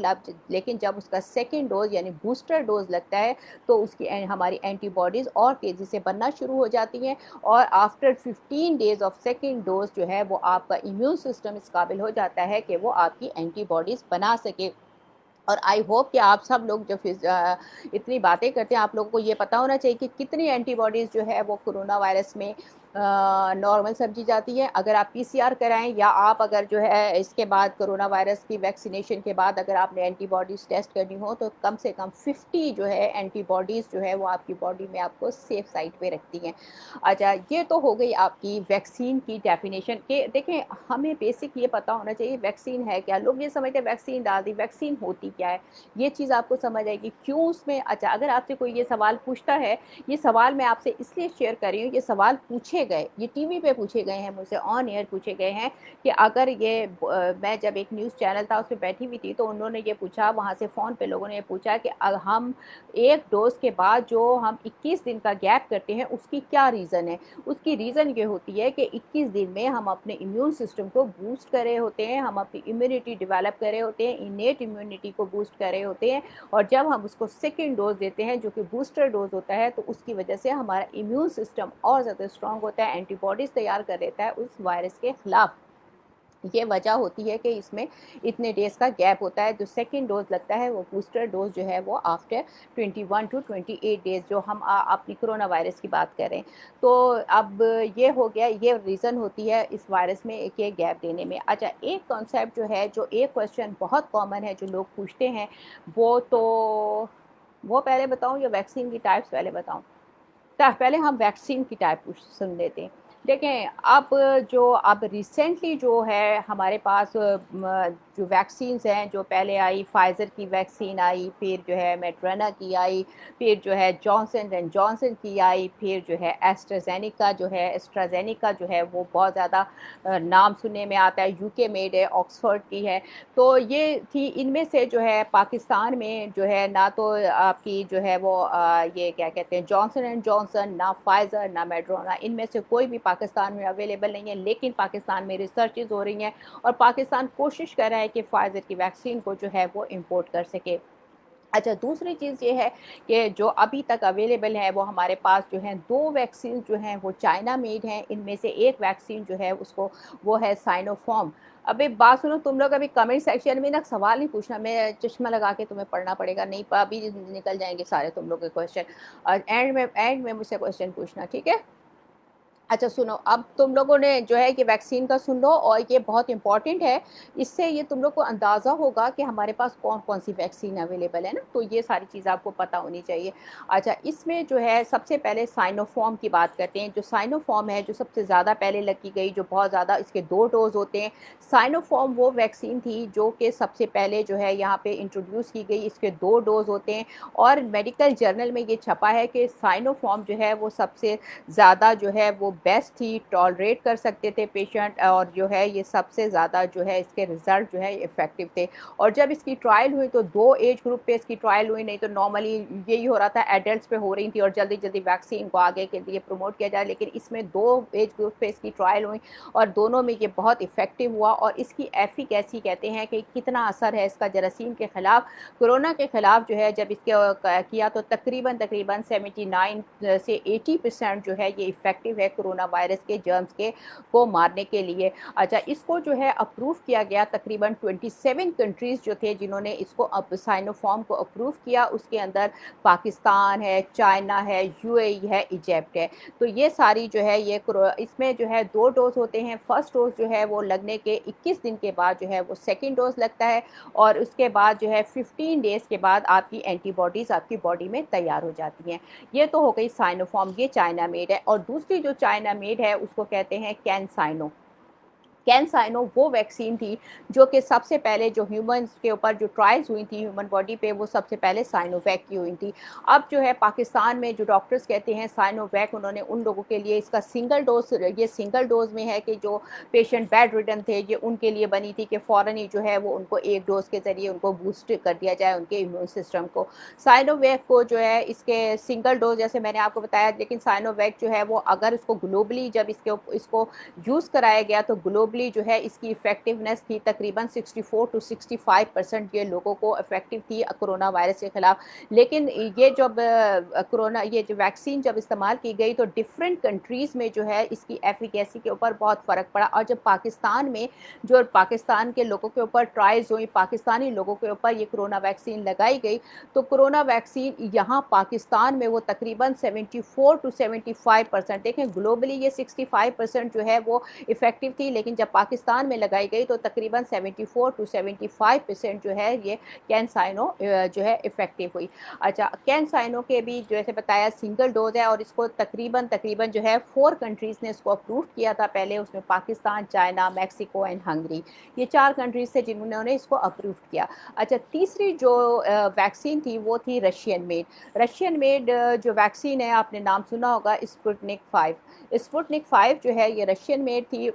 लेकिन जब उसका सेकेंड डोज यानी बूस्टर डोज लगता है तो उसकी हमारी एंटीबॉडीज़ और तेज़ी से बनना शुरू हो जाती हैं। और after 15 days of second dose जो है वो आपका इम्यून सिस्टम इस काबिल हो जाता है कि वो आपकी एंटीबॉडीज़ बना सके। और आई होप कि आप सब लोग जो इतनी बातें करते हैं, आप लोगों को ये पता होना चाहिए कि कितनी एंटीबॉडीज़ जो है वो कोरोना वायरस में नॉर्मल समझी जाती है। अगर आप पीसीआर कराएं या आप अगर जो है इसके बाद कोरोना वायरस की वैक्सीनेशन के बाद अगर आपने एंटीबॉडीज़ टेस्ट करनी हो तो कम से कम 50 जो है एंटीबॉडीज़ जो है वो आपकी बॉडी में आपको सेफ साइड पे रखती हैं। अच्छा, ये तो हो गई आपकी वैक्सीन की डेफिनेशन के। देखें, हमें बेसिक ये पता होना चाहिए वैक्सीन है क्या। लोग ये समझते हैं वैक्सीन डाल दी, वैक्सीन होती क्या है, ये चीज़ आपको समझ आएगी क्यों उसमें। अच्छा, अगर आपसे कोई ये सवाल पूछता है, ये सवाल मैं आपसे इसलिए शेयर कर रही हूँ, ये सवाल पूछे गए, ये टीवी पे पूछे गए हैं, मुझसे ऑन एयर पूछे गए हैं कि अगर ये मैं जब एक न्यूज़ चैनल था उसमें बैठी हुई थी तो उन्होंने ये पूछा, वहाँ से फ़ोन पे लोगों ने ये पूछा कि हम एक डोज के बाद जो हम 21 दिन का गैप करते हैं उसकी क्या रीज़न है। उसकी रीज़न ये होती है कि 21 दिन में हम अपने इम्यून सिस्टम को बूस्ट कर रहे होते हैं, हम अपनी इम्यूनिटी डेवलप कर रहे होते हैं, इनेट इम्यूनिटी को बूस्ट कर रहे होते हैं। और जब हम उसको सेकेंड डोज देते हैं जो कि बूस्टर डोज होता है तो उसकी वजह से हमारा इम्यून सिस्टम और ज़्यादा स्ट्रॉन्ग होता है एंटीबॉडीज़ तैयार कर लेता है उस वायरस के ख़िलाफ़। ये वजह होती है कि इसमें इतने डेज़ का गैप होता है। जो सेकंड डोज़ लगता है वो बूस्टर डोज़ जो है वो आफ्टर 21 टू 28 डेज़, जो हम अपनी कोरोना वायरस की बात कर रहे हैं। तो अब ये हो गया, ये रीज़न होती है इस वायरस में एक ये गैप देने में। अच्छा, एक कॉन्सेप्ट जो है, जो एक क्वेश्चन बहुत कॉमन है जो लोग पूछते हैं, वो तो वो पहले बताऊँ या वैक्सीन की टाइप्स पहले बताऊँ? पहले हम वैक्सीन की टाइप सुन लेते हैं। देखें, अब रिसेंटली जो है हमारे पास जो वैक्सीन्स हैं, जो पहले आई फाइज़र की वैक्सीन आई, फिर जो है मॉडर्ना की आई, फिर जो है जॉनसन एंड जॉनसन की आई, फिर जो है एस्ट्राज़ेनेका जो है वो बहुत ज़्यादा नाम सुनने में आता है, यूके मेड है, ऑक्सफोर्ड की है। तो ये थी, इनमें से जो है पाकिस्तान में जो है ना तो आपकी जो है वो ये क्या कहते हैं जॉनसन एंड जॉनसन, ना फाइज़र, ना मॉडर्ना, इनमें से कोई भी पाकिस्तान में अवेलेबल नहीं है। लेकिन पाकिस्तान में रिसर्चेज़ हो रही हैं और पाकिस्तान कोशिश कर रहा है कि फाइज़र की वैक्सीन को जो है वो इम्पोर्ट कर सके। अच्छा, दूसरी चीज़ ये है कि जो अभी तक अवेलेबल है वो हमारे पास जो हैं 2 वैक्सीन जो हैं वो चाइना मेड हैं। इनमें से एक वैक्सीन जो है उसको वो है साइनोफॉर्म। अब एक बात सुनो, तुम लोग अभी कमेंट सेक्शन में ना सवाल नहीं पूछना, मैं चश्मा लगा के तुम्हें पढ़ना पड़ेगा, नहीं अभी निकल जाएँगे सारे तुम लोग के क्वेश्चन। एंड में मुझसे क्वेश्चन पूछना, ठीक है? अच्छा सुनो, अब तुम लोगों ने जो है कि वैक्सीन का सुन लो और ये बहुत इम्पोर्टेंट है। इससे ये तुम लोग को अंदाज़ा होगा कि हमारे पास कौन-कौन सी वैक्सीन अवेलेबल है ना, तो ये सारी चीज़ आपको पता होनी चाहिए। अच्छा, इसमें जो है सबसे पहले साइनोफॉर्म की बात करते हैं। जो साइनोफॉर्म है, जो सबसे ज़्यादा पहले लगी गई, जो बहुत ज़्यादा, इसके 2 डोज़ होते हैं। साइनोफॉर्म वो वैक्सीन थी जो कि सबसे पहले जो है यहाँ पे इंट्रोड्यूस की गई, इसके 2 डोज़ होते हैं और मेडिकल जर्नल में ये छपा है कि साइनोफॉर्म जो है वो सबसे ज़्यादा जो है वो बेस्ट थी, टॉलरेट कर सकते थे पेशेंट, और जो है ये सबसे ज़्यादा जो है इसके रिज़ल्ट जो है इफ़ेक्टिव थे। और जब इसकी ट्रायल हुई तो 2 एज ग्रुप पे इसकी ट्रायल हुई, नहीं तो नॉर्मली यही हो रहा था, एडल्ट्स पे हो रही थी और जल्दी-जल्दी वैक्सीन को आगे के लिए प्रमोट किया जाए। लेकिन इसमें 2 एज ग्रुप पे इसकी ट्रायल हुई और दोनों में ये बहुत इफ़ेक्टिव हुआ। और इसकी एफ़िकेसी कहते हैं कि कितना असर है इसका जरासीम के ख़िलाफ़, कोरोना के ख़िलाफ़ जो है, जब इसके किया तो तकरीबन 79 से 80% जो है ये इफ़ेक्टिव है कोरोना वायरस के जर्म्स के को मारने के लिए। अच्छा, इसको जो है अप्रूव किया गया, तकरीबन 27 कंट्रीज़ जो थे जिन्होंने इसको साइनोफॉर्म को अप्रूव किया, उसके अंदर पाकिस्तान है, चाइना है, यूएई है, इजिप्ट है। तो ये सारी जो है ये इसमें जो है 2 डोज़ होते हैं। फर्स्ट डोज़ जो है वो लगने के 21 दिन के बाद जो है वो सेकंड डोज़ लगता है और उसके बाद जो है 15 डेज़ के बाद आपकी एंटीबॉडीज़ आपकी बॉडी में तैयार हो जाती हैं। ये तो हो गई साइनोफॉर्म, ये चाइना मेड है। और दूसरी जो चाइना मेड है उसको कहते हैं कैनसाइनो। कैनसाइनो वो वैक्सीन थी जो कि सबसे पहले जो ह्यूमन्स के ऊपर जो ट्रायल्स हुई थी ह्यूमन बॉडी पे, वो सबसे पहले साइनोवैक की हुई थी। अब जो है पाकिस्तान में जो डॉक्टर्स कहते हैं साइनोवैक, उन्होंने उन लोगों के लिए इसका सिंगल डोज, ये सिंगल डोज में है कि जो पेशेंट बेड रिडन थे, ये उनके लिए बनी थी कि फ़ौरन ही जो है वो उनको एक डोज के ज़रिए उनको बूस्ट कर दिया जाए उनके इम्यून सिस्टम को। साइनोवैक को जो है इसके सिंगल डोज जैसे मैंने आपको बताया, लेकिन साइनोवैक जो है वो अगर उसको ग्लोबली जब इसको यूज़ कराया गया तो ग्लोबली जो है इसकी इफ़ेक्टिवनेस थी तकरीबन 64 टू 65% ये लोगों को इफ़ेक्टिव थी कोरोना वायरस के ख़िलाफ़। लेकिन ये जब कोरोना ये जो वैक्सीन जब इस्तेमाल की गई तो डिफरेंट कंट्रीज़ में जो है इसकी एफ़िकेसी के ऊपर बहुत फ़र्क पड़ा। और जब पाकिस्तान में जो पाकिस्तान के लोगों के ऊपर ट्रायल्स हुई, पाकिस्तानी लोगों के ऊपर ये कोरोना वैक्सीन लगाई गई, तो कोरोना वैक्सीन यहाँ पाकिस्तान में वो तकरीबन 74 टू 75%, देखें ग्लोबली ये 65% जो है वो इफ़ेक्टिव थी, लेकिन जब पाकिस्तान में लगाई गई तो तकरीबन 74 टू 75% जो है ये कैनसाइनो जो है इफ़ेक्टिव हुई। अच्छा, कैनसाइनो के भी जैसे बताया सिंगल डोज है और इसको तकरीबन जो है 4 कंट्रीज़ ने इसको अप्रूव किया था पहले, उसमें Pakistan, China, Mexico and Hungary, ये 4 कंट्रीज़ थे जिन्होंने इसको अप्रूव किया। अच्छा, तीसरी जो वैक्सीन थी वो थी रशियन मेड जो वैक्सीन है, आपने नाम सुना होगा स्पुतनिक 5। स्पुतनिक 5 जो है ये रशियन मेड थी।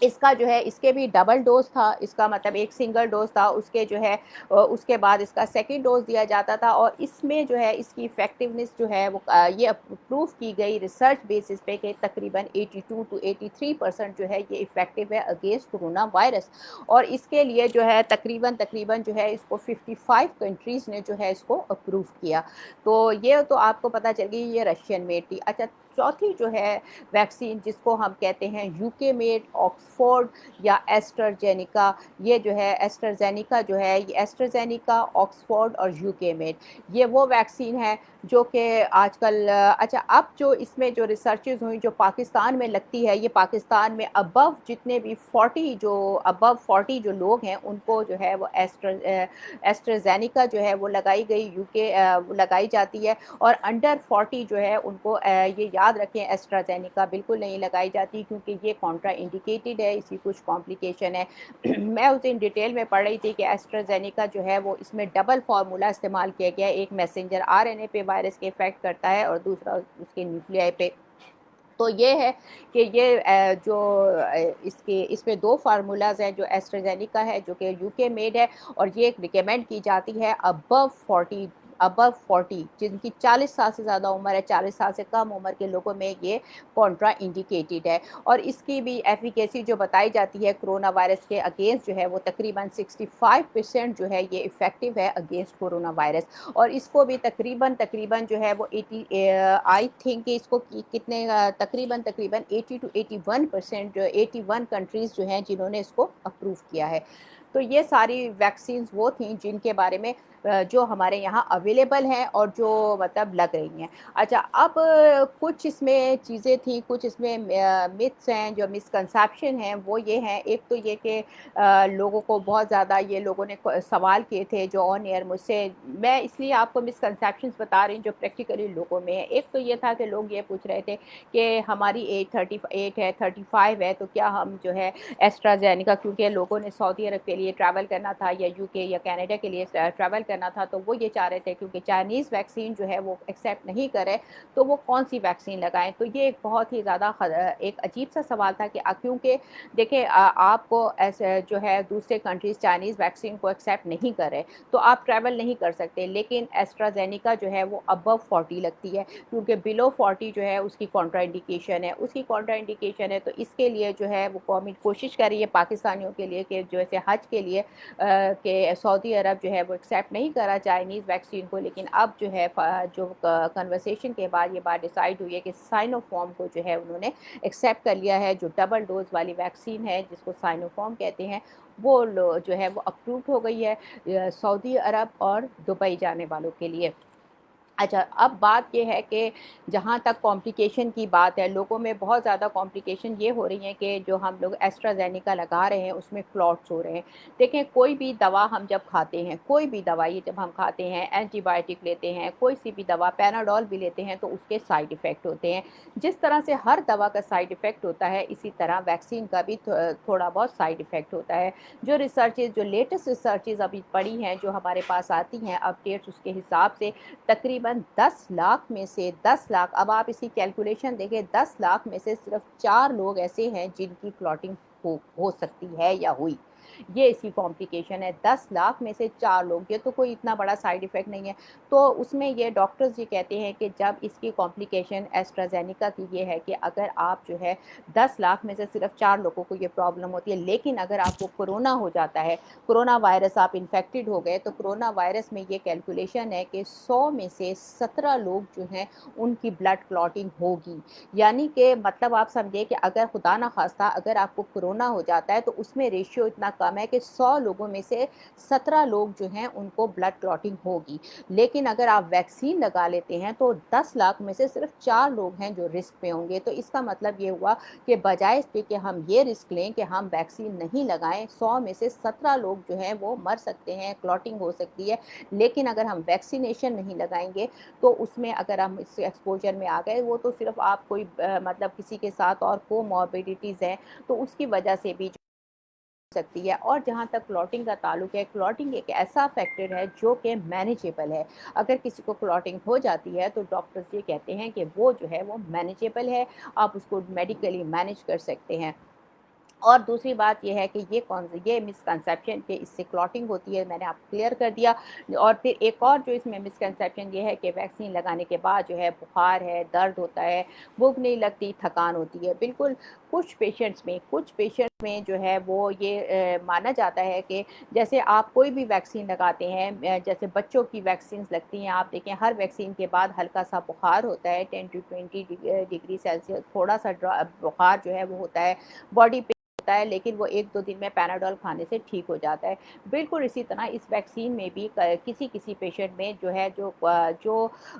इसका जो है इसके भी डबल डोज़ था, इसका मतलब एक सिंगल डोज़ था, उसके जो है उसके बाद इसका सेकंड डोज़ दिया जाता था। और इसमें जो है इसकी इफ़ेक्टिवनेस जो है वो ये प्रूव की गई रिसर्च बेसिस पे कि तकरीबन 82 टू 83% जो है ये इफ़ेक्टिव है अगेंस्ट कोरोना वायरस। और इसके लिए जो है तकरीबन जो है इसको 55 कंट्रीज़ ने जो है इसको अप्रूव किया। तो ये तो आपको पता चल गई ये रशियन मेड थी। अच्छा, चौथी जो है वैक्सीन, जिसको हम कहते हैं यूके मेड, ऑक्सफोर्ड या एस्ट्राजेनिका, ये जो है एस्ट्राजेनिका जो है, ये एस्ट्राजेनिका, ऑक्सफोर्ड और यूके मेड, ये वो वैक्सीन है जो कि आजकल अच्छा, अब जो इसमें जो रिसर्चेज़ हुई जो पाकिस्तान में लगती है, ये पाकिस्तान में अबव जितने भी 40 जो अबव 40 जो लोग हैं उनको जो है वो एस्ट्राजेनिका जो है वो लगाई गई, यूके लगाई जाती है, और अंडर 40 जो है उनको ये याद रखें एस्ट्राजेनिका बिल्कुल नहीं लगाई जाती, क्योंकि ये कॉन्ट्रा इंडिकेटेड है, इसकी कुछ कॉम्प्लिकेशन है। मैं उस दिन डिटेल में पढ़ रही थी कि एस्ट्राजेनिका जो है वो इसमें डबल फार्मूला इस्तेमाल किया गया है, एक मैसेंजर आरएनए पे वायरस के इफेक्ट करता है और दूसरा उसके न्यूक्लियाई पे। तो ये है कि ये जो इसके इसमें दो फार्मूलाज हैं, जो एस्ट्राजेनिका है जो कि यूके मेड है, और ये रिकमेंड की जाती है अबव 40 जिनकी 40 साल से ज़्यादा उम्र है, 40 साल से कम उम्र के लोगों में ये कॉन्ट्रा इंडिकेटेड है। और इसकी भी एफिकेसी जो बताई जाती है कोरोना वायरस के अगेंस्ट जो है वो तकरीबन 65% जो है ये इफ़ेक्टिव है अगेंस्ट कोरोना वायरस। और इसको भी तकरीबन तकरीबन जो है वो 80 आई थिंक इसको कितने तकरीबन तकरीबन 80 टू 81% जो 81 कंट्रीज़ जो हैं जिन्होंने इसको अप्रूव किया है। तो ये सारी वैक्सीन्स वो थी जिनके बारे में जो हमारे यहाँ अवेलेबल हैं और जो मतलब लग रही हैं। अच्छा, अब कुछ इसमें चीज़ें थी, कुछ इसमें मिथ्स हैं, जो मिसकंसेप्शन हैं वो ये हैं। एक तो ये कि लोगों को बहुत ज़्यादा ये लोगों ने सवाल किए थे जो ऑन एयर मुझसे, मैं इसलिए आपको मिसकंसेप्शंस बता रही हूँ जो प्रैक्टिकली लोगों में है। एक तो ये था कि लोग ये पूछ रहे थे कि हमारी एज 38 है, 35 है, तो क्या हम जो है एस्ट्राजेनिका, क्योंकि लोगों ने सऊदी अरब के लिए ट्रैवल करना था या यूके या कनाडा के लिए ट्रैवल करना था, तो वो ये चाह रहे थे क्योंकि चाइनीज़ वैक्सीन जो है वो एक्सेप्ट नहीं करे, तो वो कौन सी वैक्सीन लगाएं। तो ये एक बहुत ही ज़्यादा एक अजीब सा सवाल था कि क्योंकि देखिए आपको ऐसे जो है दूसरे कंट्रीज चाइनीज़ वैक्सीन को एक्सेप्ट नहीं करे तो आप ट्रैवल नहीं कर सकते, लेकिन एस्ट्राजेनिका जो है वो अबव 40 लगती है, क्योंकि बिलो 40 जो है उसकी कॉन्ट्राइंडिकेशन है, तो इसके लिए जो है वो गवर्नमेंट कोशिश कर रही है पाकिस्तानियों के लिए कि जो ऐसे हज के लिए कि सऊदी अरब जो है वो एक्सेप्ट नहीं करा चाइनीज़ वैक्सीन को। लेकिन अब जो है जो कन्वर्सेशन के बाद ये बात डिसाइड हुई है कि साइनोफॉर्म को जो है उन्होंने एक्सेप्ट कर लिया है, जो डबल डोज वाली वैक्सीन है जिसको साइनोफॉर्म कहते हैं, वो जो है वो अप्रूव्ड हो गई है सऊदी अरब और दुबई जाने वालों के लिए। अच्छा, अब बात ये है कि जहाँ तक कॉम्प्लिकेशन की बात है, लोगों में बहुत ज़्यादा कॉम्प्लिकेशन ये हो रही हैं कि जो हम लोग एस्ट्राजेनिका लगा रहे हैं उसमें क्लॉट्स हो रहे हैं। देखें, कोई भी दवा हम जब खाते हैं, कोई भी दवाई जब हम खाते हैं, एंटीबायोटिक लेते हैं, कोई सी भी दवा, पैराडोल भी लेते हैं, तो उसके साइड इफ़ेक्ट होते हैं। जिस तरह से हर दवा का साइड इफ़ेक्ट होता है, इसी तरह वैक्सीन का भी थोड़ा बहुत साइड इफ़ेक्ट होता है। जो रिसर्चेज़, जो लेटेस्ट रिसर्चेज़ अभी पड़ी हैं, जो हमारे पास आती हैं अपडेट्स, उसके हिसाब से तकरीबन 10 लाख में से 10 लाख, अब आप इसकी कैलकुलेशन देखें, 10 लाख में से सिर्फ 4 लोग ऐसे हैं जिनकी क्लॉटिंग हो सकती है या हुई। ये इसकी कॉम्प्लिकेशन है, 10 लाख में से 4 लोग, ये तो कोई इतना बड़ा साइड इफ़ेक्ट नहीं है। तो उसमें ये डॉक्टर्स ये कहते हैं कि जब इसकी कॉम्प्लिकेशन एस्ट्राजेनिका की ये है कि अगर आप जो है 10 लाख में से सिर्फ 4 लोगों को ये प्रॉब्लम होती है, लेकिन अगर आपको कोरोना हो जाता है, कोरोना वायरस आप इन्फेक्टेड हो गए, तो कोरोना वायरस में ये कैलकुलेशन है कि 100 में से 17 लोग जो हैं उनकी ब्लड क्लॉटिंग होगी। यानी कि मतलब आप समझिए कि अगर खुदा ना खास्ता अगर आपको कोरोना हो जाता है तो उसमें रेशियो इतना कम है कि 100 लोगों में से 17 लोग जो हैं उनको ब्लड क्लॉटिंग होगी। लेकिन अगर आप वैक्सीन लगा लेते हैं तो 10 लाख में से सिर्फ 4 लोग हैं जो रिस्क पे होंगे। तो इसका मतलब ये हुआ कि बजाय इसके कि हम ये रिस्क लें कि हम वैक्सीन नहीं लगाएं, 100 में से 17 लोग जो हैं वो मर सकते हैं, क्लॉटिंग हो सकती है। लेकिन अगर हम वैक्सीनेशन नहीं लगाएंगे तो उसमें अगर हम इस एक्सपोजर में आ गए, वो तो सिर्फ आप कोई मतलब किसी के साथ और कोमॉर्बिडिटीज़ हैं तो उसकी वजह से भी सकती है। और जहाँ तक क्लॉटिंग का ताल्लुक है, क्लॉटिंग एक ऐसा फैक्टर है जो कि मैनेजेबल है। अगर किसी को क्लॉटिंग हो जाती है तो डॉक्टर्स ये कहते हैं कि वो जो है वो मैनेजेबल है, आप उसको मेडिकली मैनेज कर सकते हैं। और दूसरी बात ये है कि ये मिसकंसेप्शन कि इससे क्लॉटिंग होती है, मैंने आपको क्लियर कर दिया। और फिर एक और जो इसमें मिसकंसेप्शन ये है कि वैक्सीन लगाने के बाद जो है बुखार है, दर्द होता है, भूख नहीं लगती, थकान होती है। बिल्कुल, कुछ पेशेंट्स में जो है वो ये माना जाता है कि जैसे आप कोई भी वैक्सीन लगाते हैं, जैसे बच्चों की वैक्सीन्स लगती हैं, आप देखें हर वैक्सीन के बाद हल्का-सा बुखार होता है, 10 टू 20 डिग्री सेल्सियस थोड़ा-सा बुखार जो है वो होता है, बॉडी पेन होता है, लेकिन वो 1-2 दिन में पैनाडोल खाने से ठीक हो जाता है। बिल्कुल इसी तरह इस वैक्सीन में भी क किसी-किसी पेशेंट में जो है जो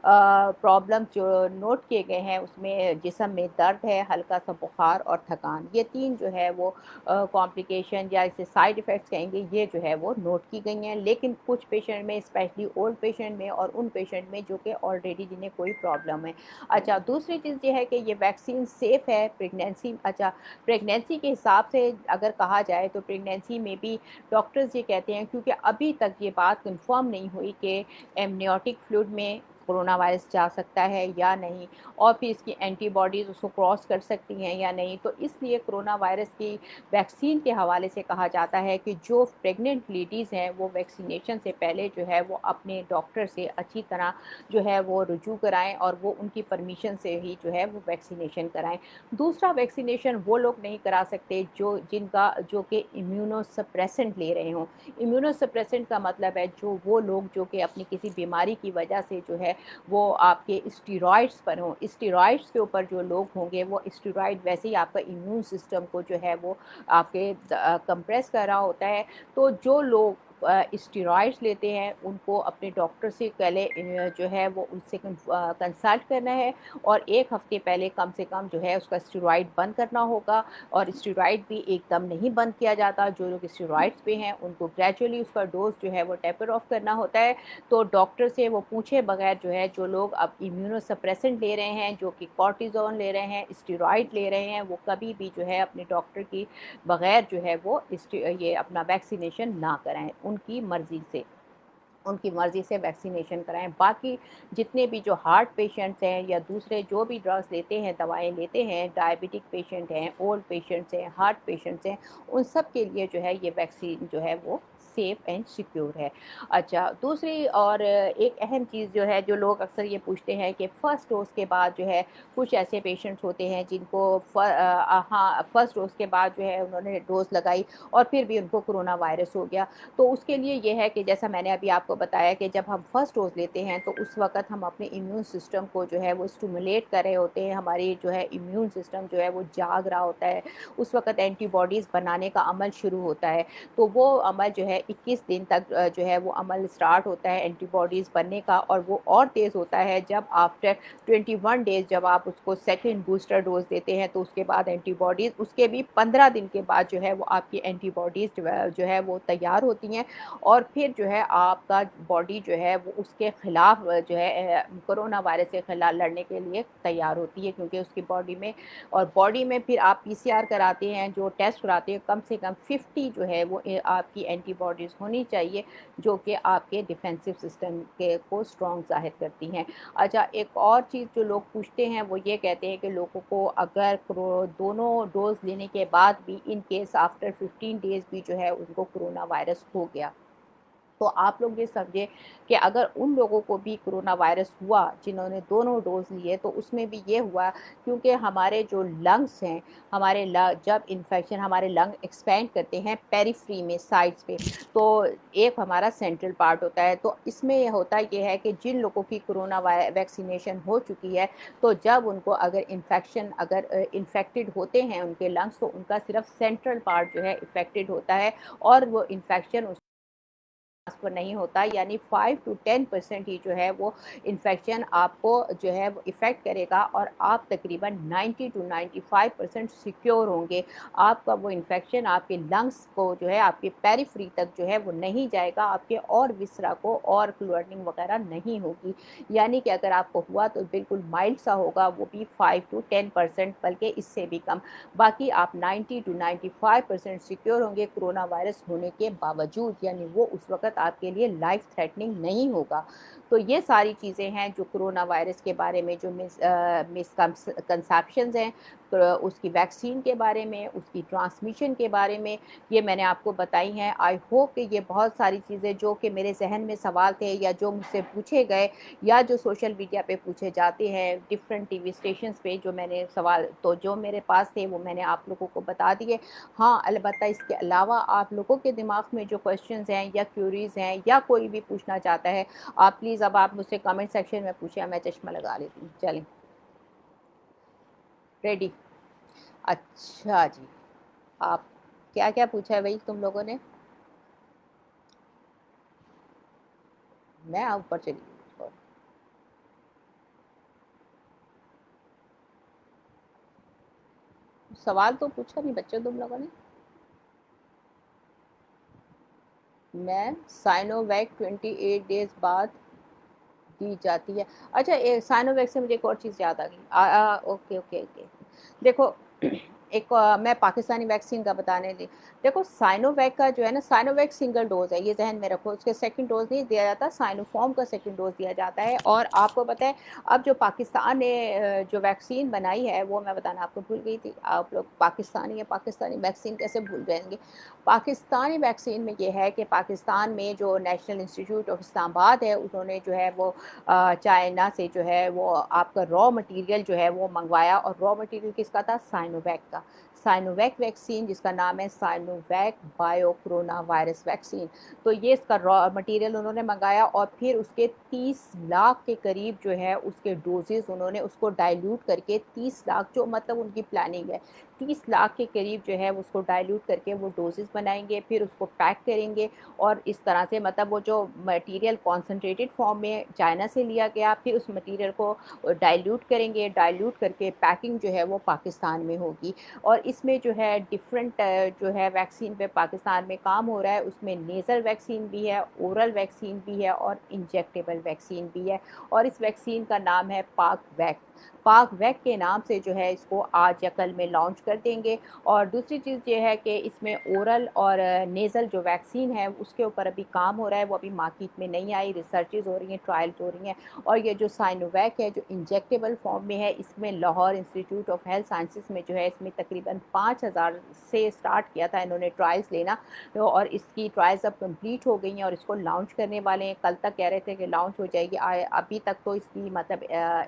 प्रॉब्लम्स जो नोट किए गए हैं उसमें जिस्म में दर्द है, हल्का-सा बुखार और थकान। ये 3 जो है वो कॉम्प्लिकेशन या इसे साइड इफ़ेक्ट्स कहेंगे, ये जो है वो नोट की गई हैं। लेकिन कुछ पेशेंट में स्पेशली ओल्ड पेशेंट में और उन पेशेंट में जो कि ऑलरेडी जिन्हें कोई प्रॉब्लम है। अच्छा, दूसरी चीज़ ये है कि ये वैक्सीन सेफ़ है प्रेगनेंसी के हिसाब से अगर कहा जाए तो प्रेगनेंसी में भी डॉक्टर्स ये कहते हैं, क्योंकि अभी तक ये बात कन्फर्म नहीं हुई कि एमनियोटिक फ्लूइड में कोरोना वायरस जा सकता है या नहीं, और फिर इसकी एंटीबॉडीज़ उसको क्रॉस कर सकती हैं या नहीं। तो इसलिए कोरोना वायरस की वैक्सीन के हवाले से कहा जाता है कि जो प्रेग्नेंट लेडीज़ हैं वो वैक्सीनेशन से पहले जो है वो अपने डॉक्टर से अच्छी तरह जो है वो रुजू कराएँ और वो उनकी परमिशन से ही जो है वो वैक्सीनेशन कराएँ। दूसरा, वैक्सीनेशन वो लोग नहीं करा सकते जो कि इम्यूनोसप्रेसेंट ले रहे हों। इम्यूनोसप्रेसेंट का मतलब है जो वो लोग जो कि अपनी किसी बीमारी की वजह से जो है वो आपके स्टेरॉइड्स पर हों। स्टेरॉइड्स के ऊपर जो लोग होंगे वो स्टेरॉइड वैसे ही आपका इम्यून सिस्टम को जो है वो आपके कंप्रेस कर रहा होता है। तो जो लोग स्टेरॉइड्स लेते हैं उनको अपने डॉक्टर से पहले जो है वो उनसे कंसल्ट करना है, और 1 हफ्ते पहले कम से कम जो है उसका स्टेरॉइड बंद करना होगा। और स्टेरॉइड भी एकदम नहीं बंद किया जाता, जो लोग स्टेरॉइड्स पे हैं उनको ग्रेजुअली उसका डोज़ जो है वो टेपर ऑफ करना होता है। तो डॉक्टर से वो पूछे बगैर जो है जो लोग अब इम्यूनोसप्रेसेंट ले रहे हैं, जो कि कॉर्टिज़ोन ले रहे हैं, स्टेरॉइड ले रहे हैं, वो कभी भी जो है अपने डॉक्टर की बगैर जो है वो ये अपना वैक्सीनेशन ना कराएँ, उनकी मर्ज़ी से वैक्सीनेशन कराएँ। बाकी जितने भी जो हार्ट पेशेंट्स हैं या दूसरे जो भी ड्रग्स लेते हैं, दवाएँ लेते हैं, डायबिटिक पेशेंट हैं, ओल्ड पेशेंट्स हैं, हार्ट पेशेंट्स हैं, उन सब के लिए जो है ये वैक्सीन जो है वो सेफ़ एंड सिक्योर है। अच्छा, दूसरी और एक अहम चीज़ जो है, जो लोग अक्सर ये पूछते हैं कि फ़र्स्ट डोज़ के बाद जो है कुछ ऐसे पेशेंट्स होते हैं जिनको हाँ, फ़र्स्ट डोज़ के बाद जो है उन्होंने डोज़ लगाई और फिर भी उनको कोरोना वायरस हो गया। तो उसके लिए ये है कि जैसा मैंने अभी आपको बताया कि जब हम फर्स्ट डोज़ लेते हैं तो उस वक़्त हम अपने इम्यून सिस्टम को जो है वो स्टिमुलेट कर रहे होते हैं, हमारी जो है इम्यून सिस्टम जो है वो जाग रहा होता है, उस वक़्त एंटीबॉडीज़ बनाने का अमल शुरू होता है। तो वो अमल जो है 21 दिन तक जो है वो अमल स्टार्ट होता है एंटीबॉडीज़ बनने का, और वो और तेज़ होता है जब आफ्टर 21 डेज़ जब आप उसको सेकंड बूस्टर डोज़ देते हैं, तो उसके बाद एंटीबॉडीज़ उसके भी 15 दिन के बाद जो है वो आपकी एंटीबॉडीज़ जो है वो तैयार होती हैं, और फिर जो है आपका बॉडी जो है वो उसके ख़िलाफ़ जो है कोरोना वायरस के खिलाफ़ लड़ने के लिए तैयार होती है, क्योंकि उसकी बॉडी में फिर आप पीसीआर कराते हैं, जो टेस्ट कराते हैं, कम से कम 50 जो है वो आपकी एंटीबॉडीज़ होनी चाहिए, जो कि आपके डिफेंसिव सिस्टम के को स्ट्रॉन्ग ज़ाहिर करती हैं। अच्छा, एक और चीज़ जो लोग पूछते हैं वो ये कहते हैं कि लोगों को अगर दोनों डोज़ लेने के बाद भी इन केस आफ्टर 15 डेज़ भी जो है उनको कोरोना वायरस हो गया, तो आप लोग ये समझें कि अगर उन लोगों को भी कोरोना वायरस हुआ जिन्होंने दोनों डोज़ लिए, तो उसमें भी ये हुआ क्योंकि हमारे जो लंग्स हैं, जब इन्फेक्शन हमारे लंग एक्सपैंड करते हैं पेरिफेरी में, साइड्स पे, तो एक हमारा सेंट्रल पार्ट होता है। तो इसमें ये होता ये है कि जिन लोगों की कोरोना वैक्सीनेशन हो चुकी है, तो जब उनको अगर इन्फेक्टेड होते हैं उनके लंग्स, तो उनका सिर्फ सेंट्रल पार्ट जो है इफ़ेक्टेड होता है, और वो इन्फेक्शन ट्रांसफ़र नहीं होता, यानी 5 टू 10% ही जो है वो इन्फेक्शन आपको जो है वो इफ़ेक्ट करेगा, और आप तकरीबन 90 टू 95% सिक्योर होंगे। आपका वो इन्फेक्शन आपके लंग्स को जो है आपके पेरिफेरी तक जो है वो नहीं जाएगा, आपके और विसरा को और क्लर्निंग वगैरह नहीं होगी। यानी कि अगर आपको हुआ तो बिल्कुल माइल्ड सा होगा, वो भी 5 टू 10%, बल्कि इससे भी कम। बाकी आप 90 टू 95% सिक्योर होंगे कोरोना वायरस होने के बावजूद, यानी वो उस वक़्त आपके लिए लाइफ थ्रेटनिंग नहीं होगा। तो ये सारी चीज़ें हैं जो कोरोना वायरस के बारे में जो मिसकंसेप्शंस हैं, उसकी वैक्सीन के बारे में, उसकी ट्रांसमिशन के बारे में, ये मैंने आपको बताई हैं। आई होप कि ये बहुत सारी चीज़ें जो कि मेरे ज़हन में सवाल थे या जो मुझसे पूछे गए या जो सोशल मीडिया पे पूछे जाते हैं डिफरेंट टीवी स्टेशंस पे, जो मैंने सवाल तो जो मेरे पास थे वो मैंने आप लोगों को बता दिए। हाँ, अलबत्ता इसके अलावा आप लोगों के दिमाग में जो क्वेश्चंस हैं या क्यूरीज़ हैं या कोई भी पूछना चाहता है, आप प्लीज़ अब आप मुझसे कमेंट सेक्शन में पूछें, मैं चश्मा लगा लेती हूँ। चलें, रेडी? अच्छा जी, आप क्या-क्या पूछा है भई तुम लोगों ने? मैं ऊपर चली गई। सवाल तो पूछा नहीं बच्चों तुम लोगों ने। मैम, साइनोवैक 28 डेज़ बाद दी जाती है। अच्छा, साइनोवैक से मुझे एक और चीज़ याद आ गई। Okay, okay, okay. देखो, एक मैं पाकिस्तानी वैक्सीन का बताने दी। देखो, साइनोवैक का जो है ना, साइनोवैक सिंगल डोज़ है, ये ज़हन में रखो। उसके सेकंड डोज़ नहीं दिया जाता, साइनोफॉर्म का सेकंड डोज़ दिया जाता है। और आपको पता है, अब जो पाकिस्तान ने जो वैक्सीन बनाई है, वो मैं बताना आपको भूल गई थी। आप लोग पाकिस्तानी है, पाकिस्तानी वैक्सीन कैसे भूल जाएँगे? पाकिस्तानी वैक्सीन में ये है कि पाकिस्तान में जो नेशनल इंस्टीट्यूट ऑफ इस्लामाबाद है, उन्होंने जो है वो चाइना से जो है वो आपका रॉ मटेरियल जो है वो मंगवाया, और रॉ मटेरियल किसका था? साइनोवैक का। साइनोवैक वैक्सीन, जिसका नाम है Sinovac bio corona virus vaccine. तो ये इसका रॉ मटेरियल उन्होंने मंगाया, और फिर उसके 30 लाख के करीब जो है उसके डोजेज़ उन्होंने उसको डाइल्यूट करके, 30 लाख जो मतलब उनकी प्लानिंग है, 30 लाख के करीब जो है उसको डाइल्यूट करके वो डोजेज़ बनाएँगे, फिर उसको पैक करेंगे। और इस तरह से मतलब वो जो मटेरियल कॉन्सन्ट्रेटेड फॉर्म में चाइना से लिया गया, फिर उस मटेरियल को डाइल्यूट करेंगे, डाइल्यूट करके पैकिंग जो है वो पाकिस्तान में होगी। और इसमें जो है डिफरेंट जो है वैक्सीन पे पाकिस्तान में काम हो रहा है, उसमें नेज़ल वैक्सीन भी है, ओरल वैक्सीन भी है, और इंजेक्टेबल वैक्सीन भी है। और इस वैक्सीन का नाम है पाक वैक। पाक वैक के नाम से जो है इसको आज या कल में लॉन्च कर देंगे। और दूसरी चीज़ ये है कि इसमें ओरल और नेज़ल जो वैक्सीन है उसके ऊपर अभी काम हो रहा है, वो अभी मार्केट में नहीं आई, रिसर्चेज़ हो रही हैं, ट्रायल्स हो रही हैं। और ये जो साइनोवैक है जो इंजेक्टेबल फॉर्म में है, इसमें Lahore institute of health sciences में जो है इसमें तकरीबन 5000 से स्टार्ट किया था इन्होंने ट्रायल्स लेना। तो और इसकी ट्रायल्स अब कंप्लीट हो गई हैं और इसको लॉन्च करने वाले हैं। कल तक कह रहे थे कि लॉन्च हो जाएगी, अभी तक तो इसकी मतलब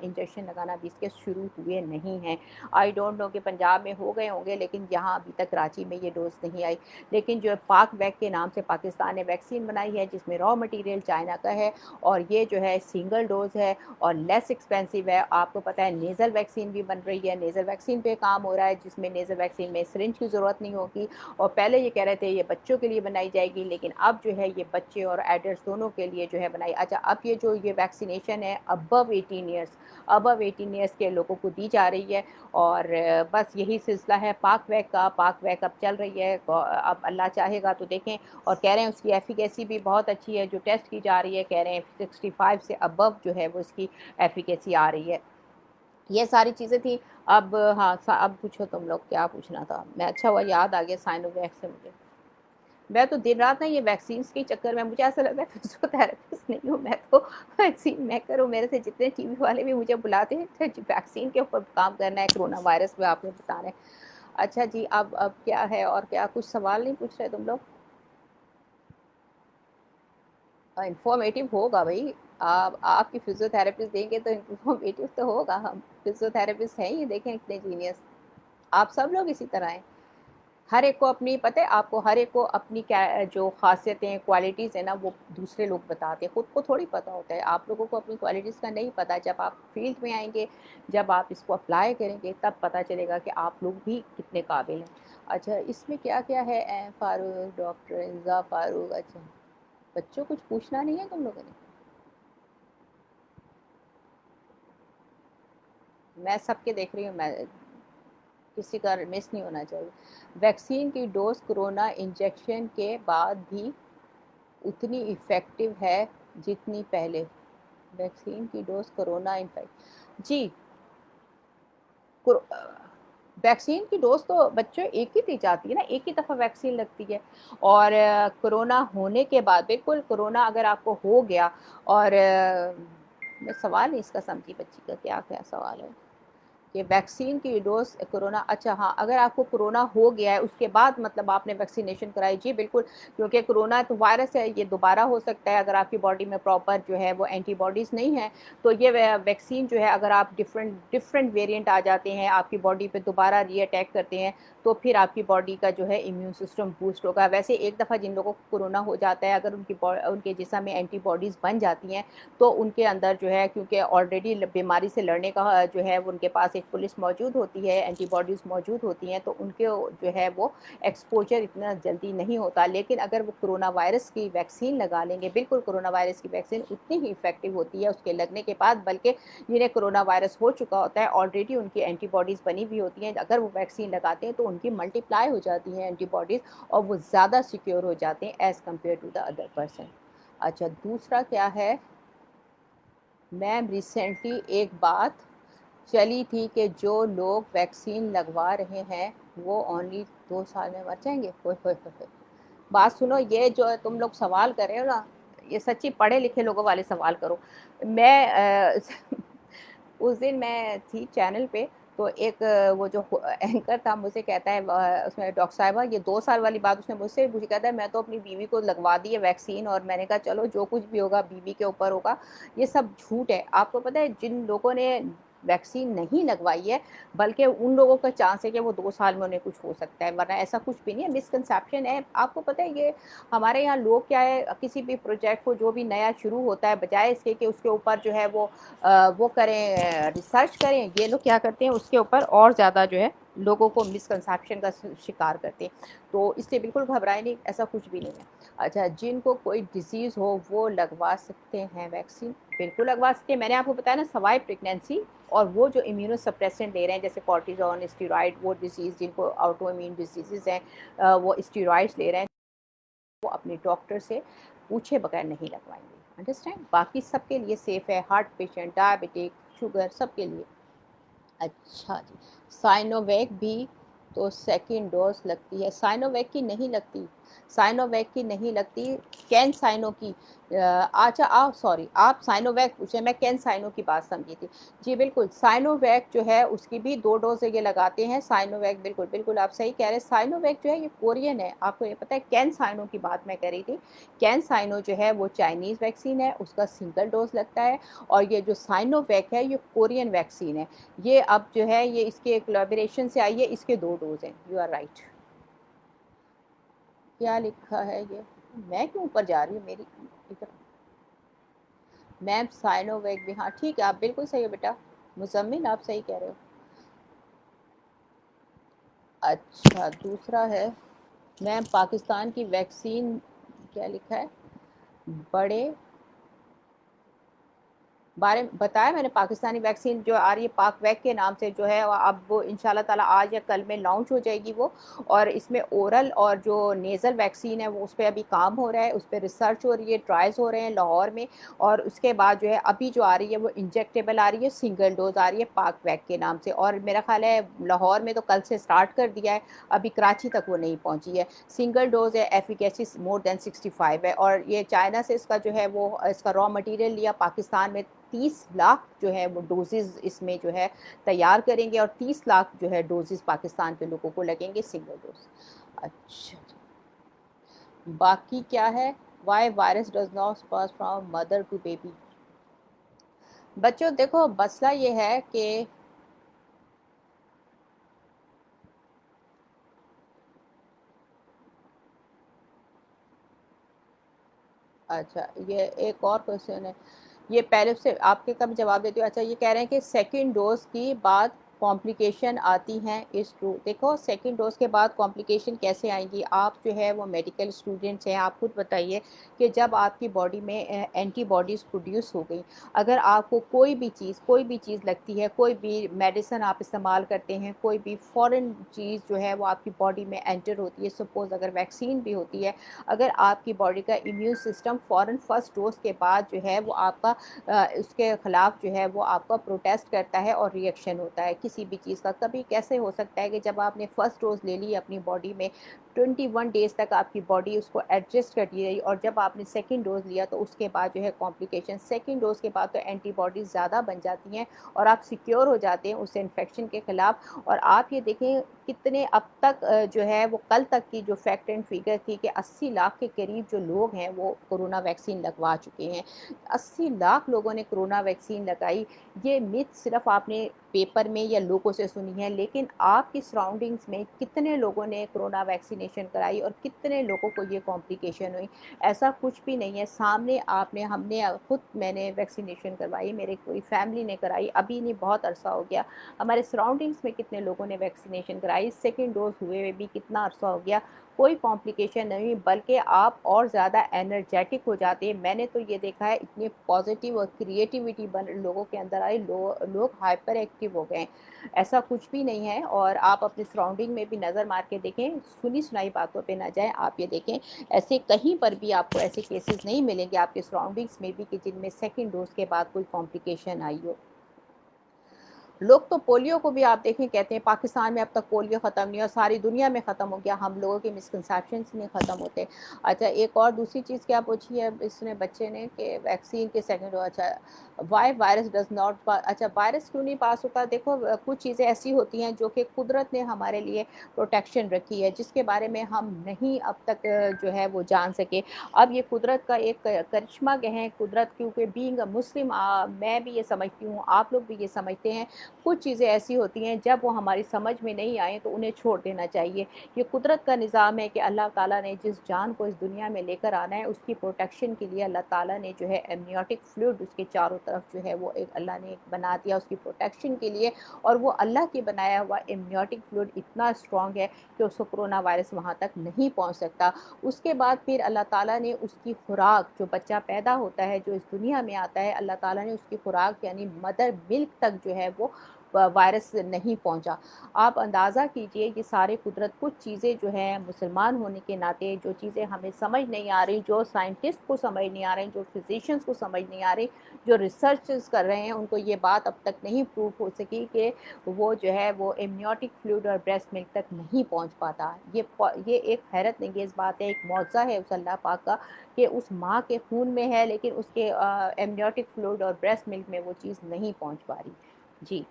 इंजेक्शन लगाना अभी इसके शुरू हुए नहीं हैं। आई डोंट नो कि पंजाब में हो गए होंगे, लेकिन यहाँ अभी तक कराची में ये डोज़ नहीं आई। लेकिन जो पाक वैक के नाम से पाकिस्तान ने वैक्सीन बनाई है, जिसमें रॉ मटेरियल चाइना का है, और ये जो है सिंगल डोज़ है और लेस एक्सपेंसिव है। आपको पता है नेज़ल वैक्सीन भी बन रही है, नेज़ल वैक्सीन पे काम हो रहा है, जिसमें नेज़ल वैक्सीन में सिरिंज की ज़रूरत नहीं होगी। और पहले ये कह रहे थे ये बच्चों के लिए बनाई जाएगी, लेकिन अब जो है ये बच्चे और एडल्ट्स दोनों के लिए जो है बनाई। अच्छा, अब ये जो ये वैक्सीनेशन है अबव 18 ईयर्स, अबव 18 ईयर्स के लोगों को दी जा रही है। और बस यही सिलसिला है पाक वैक का। पाक वैक अब चल रही है, अब अल्लाह चाहेगा तो देखें। और कह रहे हैं उसकी एफिकेसी भी बहुत अच्छी है, जो टेस्ट की जा रही है, कह रहे हैं 65 से अबव जो है वो इसकी एफिकेसी आ रही है। ये सारी चीज़ें थी। अब हाँ, अब पूछो तुम लोग क्या पूछना था। मैं अच्छा हुआ याद आ गया साइनोवैक से मुझे। मैं तो दिन रात ना ये वैक्सीन्स के चक्कर में, मुझे ऐसा लग रहा है फिजियोथेरेपिस्ट नहीं हूँ मैं तो, वैक्सीन मेकर हूँ। मेरे से जितने टीवी वाले भी मुझे बुलाते हैं तो वैक्सीन के ऊपर काम करना है, कोरोना वायरस पे आपने बता रहे हैं। अच्छा जी, अब क्या है, और क्या कुछ सवाल नहीं पूछ रहे तुम लोग? इंफॉर्मेटिव होगा भाई। आप आपकी फिजियोथेरेपिस्ट देंगे तो इंफॉर्मेटिव तो होगा। हम फिजियोथेरेपिस्ट हैं, ये देखें इतने जीनियस। आप सब लोग इसी तरह हैं। हर एक को अपनी पता है, आपको हर एक को अपनी क्या जो खासियतें क्वालिटीज़ है ना वो दूसरे लोग बताते हैं, खुद को थोड़ी पता होता है। आप लोगों को अपनी क्वालिटीज़ का नहीं पता। जब आप फील्ड में आएंगे, जब आप इसको अप्लाई करेंगे, तब पता चलेगा कि आप लोग भी कितने काबिल हैं। अच्छा, इसमें क्या क्या है? फारूक, डॉक्टर इंजा फारूक। अच्छा, बच्चों कुछ पूछना नहीं है तुम लोगों ने? मैं सबके देख रही हूँ, मैं किसी का मिस नहीं होना चाहिए। वैक्सीन की डोज कोरोना इंजेक्शन के बाद भी उतनी इफ़ेक्टिव है जितनी पहले। वैक्सीन की डोज कोरोना इन्फेक्ट जी, वैक्सीन की डोज तो बच्चों एक ही दी जाती है ना, एक ही दफ़ा वैक्सीन लगती है। और कोरोना होने के बाद बिल्कुल, कोरोना अगर आपको हो गया और मैं सवाल नहीं इसका समझी, बच्ची का क्या क्या सवाल है? कि वैक्सीन की डोज़ कोरोना, अच्छा हाँ, अगर आपको कोरोना हो गया है उसके बाद मतलब आपने वैक्सीनेशन कराई, जी बिल्कुल, क्योंकि कोरोना तो वायरस है, ये दोबारा हो सकता है अगर आपकी बॉडी में प्रॉपर जो है वो एंटीबॉडीज़ नहीं है। तो ये वैक्सीन जो है, अगर आप डिफरेंट डिफरेंट वेरिएंट आ जाते हैं, आपकी बॉडी पे दोबारा रीअटैक करते हैं, तो फिर आपकी बॉडी का जो है इम्यून सिस्टम बूस्ट होगा। वैसे एक दफ़ा जिन लोगों को कोरोना हो जाता है, अगर उनके जिस्म में एंटीबॉडीज़ बन जाती हैं, तो उनके अंदर जो है, क्योंकि ऑलरेडी बीमारी से लड़ने का जो है वो उनके पास एक पुलिस मौजूद होती है, एंटीबॉडीज़ मौजूद होती हैं, तो उनके जो है वो एक्सपोजर इतना जल्दी नहीं होता। लेकिन अगर वो कोरोना वायरस की वैक्सीन लगा लेंगे, बिल्कुल कोरोना वायरस की वैक्सीन उतनी ही इफ़ेक्टिव होती है उसके लगने के बाद, बल्कि जिन्हें कोरोना वायरस हो चुका होता है ऑलरेडी उनकी एंटीबॉडीज़ बनी हुई होती हैं, अगर वो वैक्सीन लगाते हैं तो उनकी मल्टीप्लाई हो जाती हैं एंटीबॉडीज़, और वो ज़्यादा सिक्योर हो जाते हैं as compared to the other person. अच्छा, दूसरा क्या है, मैम रिसेंटली एक बात चली थी कि जो लोग वैक्सीन लगवा रहे हैं वो ओनली 2 साल में मर जाएंगे। होए होए होए होए। बात सुनो, ये जो तुम लोग सवाल कर रहे हो ना, ये सच्ची पढ़े लिखे लोगों वाले सवाल करो। मैं उस दिन मैं थी चैनल पे, तो एक वो जो एंकर था मुझसे कहता है, उसमें, डॉक्टर साहिबा ये 2 साल वाली बात उसने मुझसे पूछी, कहता है मैं तो अपनी बीवी को लगवा दी है वैक्सीन, और मैंने कहा चलो जो कुछ भी होगा बीवी के ऊपर होगा। ये सब झूठ है। आपको पता है जिन लोगों ने वैक्सीन नहीं लगवाई है, बल्कि उन लोगों का चांस है कि वो 2 साल में उन्हें कुछ हो सकता है, वरना ऐसा कुछ भी नहीं है, मिसकंसेप्शन है। आपको पता है ये हमारे यहाँ लोग क्या है, किसी भी प्रोजेक्ट को जो भी नया शुरू होता है, बजाय इसके कि उसके ऊपर जो है वो करें, रिसर्च करें, ये लोग क्या करते हैं उसके ऊपर और ज़्यादा जो है लोगों को मिसकंसेप्शन का शिकार करते हैं। तो इसलिए बिल्कुल घबराए नहीं, ऐसा कुछ भी नहीं है। अच्छा, जिनको कोई डिजीज़ हो वो लगवा सकते हैं वैक्सीन, बिल्कुल लगवा सकते हैं। मैंने आपको बताया ना, सवाए प्रेगनेंसी और वो जो इम्यूनो सप्रेसेंट ले रहे हैं जैसे कॉर्टिजोन, स्टीरॉयड, वो डिजीज़ जिनको ऑटो इम्यून डिजीज़ हैं, वो स्टीरॉयड्स ले रहे हैं, वो अपने डॉक्टर से पूछे बगैर नहीं लगवाएंगे। अंडरस्टैंड? बाकी सबके लिए सेफ़ है, हार्ट पेशेंट, डायबिटिक, शुगर, सबके लिए। अच्छा जी, साइनोवैक भी तो सेकंड डोज लगती है, साइनोवैक की नहीं लगती, साइनोवैक की नहीं लगती, कैन साइनो की। अच्छा, आप सॉरी, आप साइनोवैक पूछे, मैं कैन साइनो की बात समझी थी। जी बिल्कुल, साइनोवैक जो है उसकी भी 2 डोज ये लगाते हैं, साइनोवैक, बिल्कुल बिल्कुल आप सही कह रहे हैं। साइनोवैक जो है ये कोरियन है, आपको ये पता है। कैन साइनो की बात मैं कर रही थी, कैन साइनो जो है वो चाइनीज़ वैक्सीन है, उसका सिंगल डोज लगता है, और ये जो साइनोवैक है ये कोरियन वैक्सीन है। ये अब जो है ये इसके कोलैबोरेशन से आई है, इसके 2 डोज हैं। You are right. क्या लिखा है ये, मैं क्यों ऊपर जा रही हूँ, मेरी इधर। मैम साइनोवैक भी, हाँ ठीक है, आप बिल्कुल सही हो बेटा, मुजम्मिल आप सही कह रहे हो। अच्छा, दूसरा है, मैम पाकिस्तान की वैक्सीन, क्या लिखा है, बड़े बारे में बताया मैंने, पाकिस्तानी वैक्सीन जो आ रही है पाक वैक के नाम से जो है, अब वो इंशाल्लाह ताला आज या कल में लॉन्च हो जाएगी वो। और इसमें ओरल और जो नेज़ल वैक्सीन है वो उस पर अभी काम हो रहा है, उस पर रिसर्च हो रही है, ट्रायल्स हो रहे हैं लाहौर में। और उसके बाद जो है अभी जो आ रही है वो इंजेक्टेबल आ रही है, सिंगल डोज आ रही है पाक वैक के नाम से, और मेरा ख्याल है लाहौर में तो कल से स्टार्ट कर दिया है, अभी कराची तक वो नहीं पहुँची है। सिंगल डोज है, एफिकेसी मोर देन 65 है। और ये चाइना से इसका जो है वो इसका रॉ मटेरियल लिया, पाकिस्तान में 30 लाख जो है वो डोजेज़ इसमें जो है तैयार करेंगे, और 30 लाख जो है डोजेज़ पाकिस्तान के लोगों को लगेंगे, सिंगल डोज। अच्छा, बाकी क्या है, y virus does not pass from mother to baby. बच्चों देखो, मसला ये है कि अच्छा, ये एक और क्वेश्चन है, ये पहले से आपके कब जवाब देती हूँ। अच्छा, ये कह रहे हैं कि सेकंड डोज की बाद कॉम्प्लिकेशन आती हैं, इज़ ट्रू। देखो, सेकंड डोज के बाद कॉम्प्लिकेशन कैसे आएंगी, आप जो है वो मेडिकल स्टूडेंट्स हैं, आप खुद बताइए कि जब आपकी बॉडी में एंटीबॉडीज़ प्रोड्यूस हो गई, अगर आपको कोई भी चीज़ लगती है, कोई भी मेडिसिन आप इस्तेमाल करते हैं, कोई भी फ़ॉरेन चीज़ जो है वो आपकी बॉडी में एंटर होती है, सपोज़ अगर वैक्सीन भी होती है, अगर आपकी बॉडी का इम्यून सिस्टम फ़ौरन फर्स्ट डोज के बाद जो है वो आपका उसके ख़िलाफ़ जो है वो आपका प्रोटेस्ट करता है और रिएक्शन होता है किसी भी चीज़ का। कभी कैसे हो सकता है कि जब आपने फ़र्स्ट डोज़ ले ली अपनी बॉडी में, 21 डेज़ तक आपकी बॉडी उसको एडजस्ट करती रही, और जब आपने सेकंड डोज़ लिया तो उसके बाद जो है कॉम्प्लिकेशन, सेकंड डोज़ के बाद तो एंटीबॉडीज़ ज़्यादा बन जाती हैं और आप सिक्योर हो जाते हैं उस इन्फेक्शन के ख़िलाफ़। और आप ये देखें कितने अब तक जो है वो कल तक की जो फैक्ट एंड फिगर थी कि 80 लाख के करीब जो लोग हैं वो कोरोना वैक्सीन लगवा चुके हैं। 80 लाख लोगों ने कोरोना वैक्सीन लगाई। ये मिथ सिर्फ आपने पेपर में या लोगों से सुनी है, लेकिन आपकी सराउंडिंग्स में कितने लोगों ने कोरोना वैक्सीनेशन कराई और कितने लोगों को ये कॉम्प्लिकेशन हुई? ऐसा कुछ भी नहीं है। सामने आपने हमने खुद मैंने वैक्सीनेशन करवाई, मेरे पूरी फैमिली ने कराई, अभी नहीं बहुत अरसा हो गया। हमारे सराउंडिंग्स में कितने लोगों ने वैक्सीनेशन कराई, सेकंड डोज़ हुए हुए भी कितना अरसा हो गया, कोई कॉम्प्लिकेशन नहीं, बल्कि आप और ज़्यादा एनर्जेटिक हो जाते हैं। मैंने तो ये देखा है इतनी पॉजिटिव और क्रिएटिविटी बन लोगों के अंदर आई, लोग हाइपर एक्टिव हो गए। ऐसा कुछ भी नहीं है। और आप अपने सराउंडिंग में भी नज़र मार के देखें, सुनी सुनाई बातों पे ना जाएं। आप ये देखें, ऐसे कहीं पर भी आपको ऐसे केसेस नहीं मिलेंगे आपके सराउंडिंग्स में भी कि जिनमें सेकंड डोज के बाद कोई कॉम्प्लिकेशन आई हो। लोग तो पोलियो को भी आप देखें कहते हैं पाकिस्तान में अब तक पोलियो ख़त्म नहीं हुआ, सारी दुनिया में ख़त्म हो गया, हम लोगों के मिसकंसेप्शंस नहीं ख़त्म होते। अच्छा, एक और दूसरी चीज़ क्या पूछी है इसने बच्चे ने कि वैक्सीन के सेकंड डोज, अच्छा वाई वायरस डज़ नॉट, अच्छा वायरस क्यों नहीं पास होता? देखो कुछ चीज़ें ऐसी होती हैं जो कि कुदरत ने हमारे लिए प्रोटेक्शन रखी है, जिसके बारे में हम नहीं अब तक जो है वो जान सके। अब ये कुदरत का एक करिश्मा है कुदरत, क्योंकि बीइंग अ मुस्लिम मैं भी ये समझती हूँ, आप लोग भी ये समझते हैं, कुछ चीज़ें ऐसी होती हैं जब वो हमारी समझ में नहीं आए तो उन्हें छोड़ देना चाहिए। ये कुदरत का निज़ाम है कि अल्लाह ताला ने जिस जान को इस दुनिया में लेकर आना है उसकी प्रोटेक्शन के लिए अल्लाह ताला ने जो है एमनियोटिक फ्लूइड उसके चारों तरफ जो है वो एक अल्लाह ने एक बना दिया उसकी प्रोटेक्शन के लिए। और वो अल्लाह के बनाया हुआ एमनियोटिक फ्लूइड इतना स्ट्रॉन्ग है कि उसको कोरोना वायरस वहाँ तक नहीं पहुँच सकता। उसके बाद फिर अल्लाह ताला ने उसकी खुराक, जो बच्चा पैदा होता है जो इस दुनिया में आता है, अल्लाह ताला ने उसकी खुराक यानी मदर मिल्क तक जो है वो वायरस नहीं पहुंचा। आप अंदाज़ा कीजिए ये सारे कुदरत, कुछ चीज़ें जो हैं मुसलमान होने के नाते जो चीज़ें हमें समझ नहीं आ रही, जो साइंटिस्ट को समझ नहीं आ रही, जो फिजिशियंस को समझ नहीं आ रही, जो रिसर्चेस कर रहे हैं उनको ये बात अब तक नहीं प्रूव हो सकी कि वो जो है वो एमनियोटिक फ्लूइड और ब्रेस्ट मिल्क तक नहीं पहुंच पाता। ये एक हैरत अंगेज़ बात है, एक मौज़ा है उस अल्लाह पाक का कि उस माँ के खून में है लेकिन उसके एमनियोटिक फ्लूइड और ब्रेस्ट मिल्क में वो चीज़ नहीं पहुंच पा रही। जी,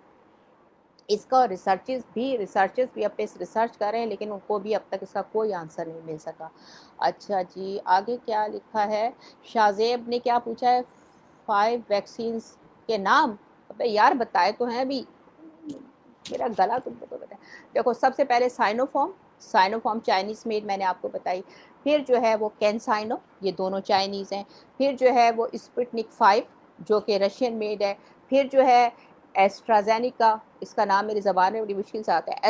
इसका रिसर्चर्स भी अब पे रिसर्च कर रहे हैं लेकिन उनको भी अब तक इसका कोई आंसर नहीं मिल सका। अच्छा जी, आगे क्या लिखा है? शाज़ेब ने क्या पूछा है? 5 वैक्सीन्स के नाम? अबे यार बताए तो हैं अभी, मेरा गला तुमको तो पता है। देखो सबसे पहले साइनोफॉर्म चाइनीज़ मेड मैंने आपको बताई। फिर जो है वो कैनसाइनो, ये दोनों चाइनीज़ हैं। फिर जो है वो स्पुतनिक 5 जो कि रशियन मेड है। फिर जो है एस्ट्राजेनिका, इसका नाम मेरी ज़बान में बड़ी मुश्किल से आता है,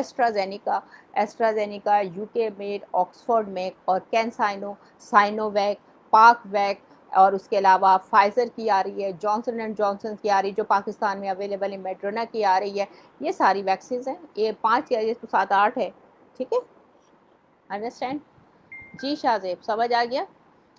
AstraZeneca UK made, Oxford made, और कैनसाइनो, साइनोवैक, पाकवैक, और उसके अलावा फाइज़र की आ रही है, जॉनसन एंड जॉनसन की आ रही है जो पाकिस्तान में अवेलेबल है, मेड्रोना की आ रही है। ये सारी वैक्सीन हैं, ये 5 या ये तो 7-8 है। ठीक है, अंडरस्टैंड? जी शाहजेब, समझ आ गया?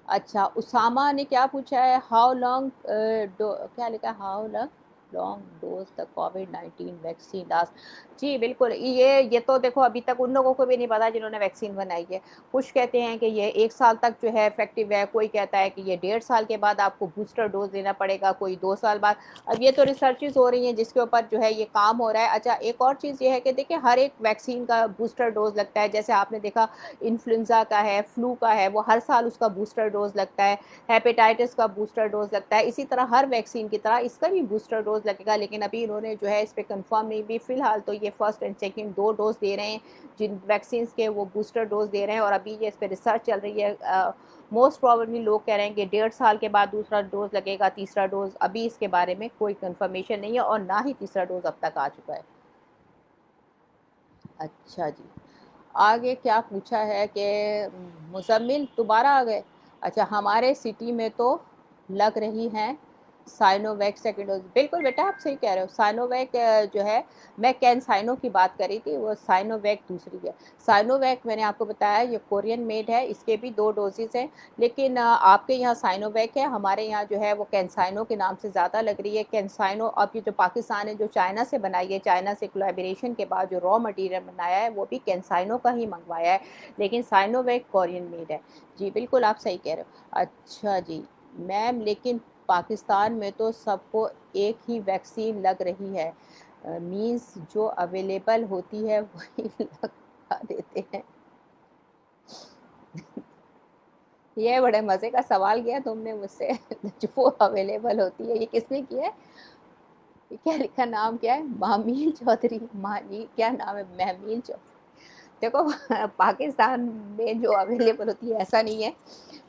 अच्छा, उसामा ने क्या पूछा है? हाउ लॉन्ग क्या लिखा है? हाउ लॉन्ग डोज द कोविड-19 वैक्सीन लास्ट? जी बिल्कुल, ये तो देखो अभी तक उन लोगों को भी नहीं पता जिन्होंने वैक्सीन बनाई है। कुछ कहते हैं कि ये 1 साल तक जो है इफेक्टिव है, कोई कहता है कि ये 1.5 साल के बाद आपको बूस्टर डोज लेना पड़ेगा, कोई 2 साल बाद। अब ये तो रिसर्चेस हो रही हैं जिसके ऊपर जो है ये काम हो रहा है। अच्छा, एक और चीज़ ये है कि देखिए हर एक वैक्सीन का बूस्टर डोज लगता है। जैसे आपने देखा इन्फ्लुएंजा का है, फ्लू का है, वो हर साल उसका बूस्टर डोज लगता है। हेपेटाइटिस का बूस्टर डोज लगता है। इसी तरह हर वैक्सीन की तरह इसका भी बूस्टर डोज लगेगा, लेकिन अभी इन्होंने जो है इस पर कंफर्म नहीं भी। फिलहाल तो ये फर्स्ट एंड सेकंड 2 डोज दे रहे हैं, जिन वैक्सीन के वो बूस्टर डोज दे रहे हैं, और अभी ये इस पर रिसर्च चल रही है। मोस्ट प्रॉबेबली लोग कह रहे हैं कि 1.5 साल के बाद दूसरा डोज लगेगा, तीसरा डोज। अभी इसके बारे में कोई कंफर्मेशन नहीं है और ना ही तीसरा डोज अब तक आ चुका है। अच्छा जी, आगे क्या पूछा है कि मुज़म्मिल दोबारा आ गए? अच्छा, हमारे सिटी में तो लग रही हैं साइनोवैक सेकेंड डोज, बिल्कुल बेटा आप सही कह रहे हो। साइनोवैक जो है, मैं कैनसाइनो की बात करी थी, वो साइनोवैक दूसरी है। साइनोवैक मैंने आपको बताया ये कोरियन मेड है, इसके भी 2 डोजेज़ हैं। लेकिन आपके यहाँ साइनोवैक है, हमारे यहाँ जो है वो कैनसाइनो के नाम से ज़्यादा लग रही है। कैनसाइनो अब ये जो पाकिस्तान है, जो चाइना से बनाई है, चाइना से कोलैबोरेशन के बाद जो रॉ मटेरियल बनाया है वो भी कैनसाइनो का ही मंगवाया है, लेकिन साइनोवैक कोरियन मेड है। जी बिल्कुल आप सही कह रहे हो। अच्छा जी मैम, लेकिन पाकिस्तान में तो सबको एक ही वैक्सीन लग रही है, मीन्स जो अवेलेबल होती है वही लगा देते हैं। ये बड़े मज़े का सवाल किया तुमने मुझसे। जो अवेलेबल होती है, ये किसने किया है? ये क्या लिखा, नाम क्या है? मामील चौधरी, मानी क्या नाम है? महमील चौधरी। देखो पाकिस्तान में जो अवेलेबल होती है ऐसा नहीं है,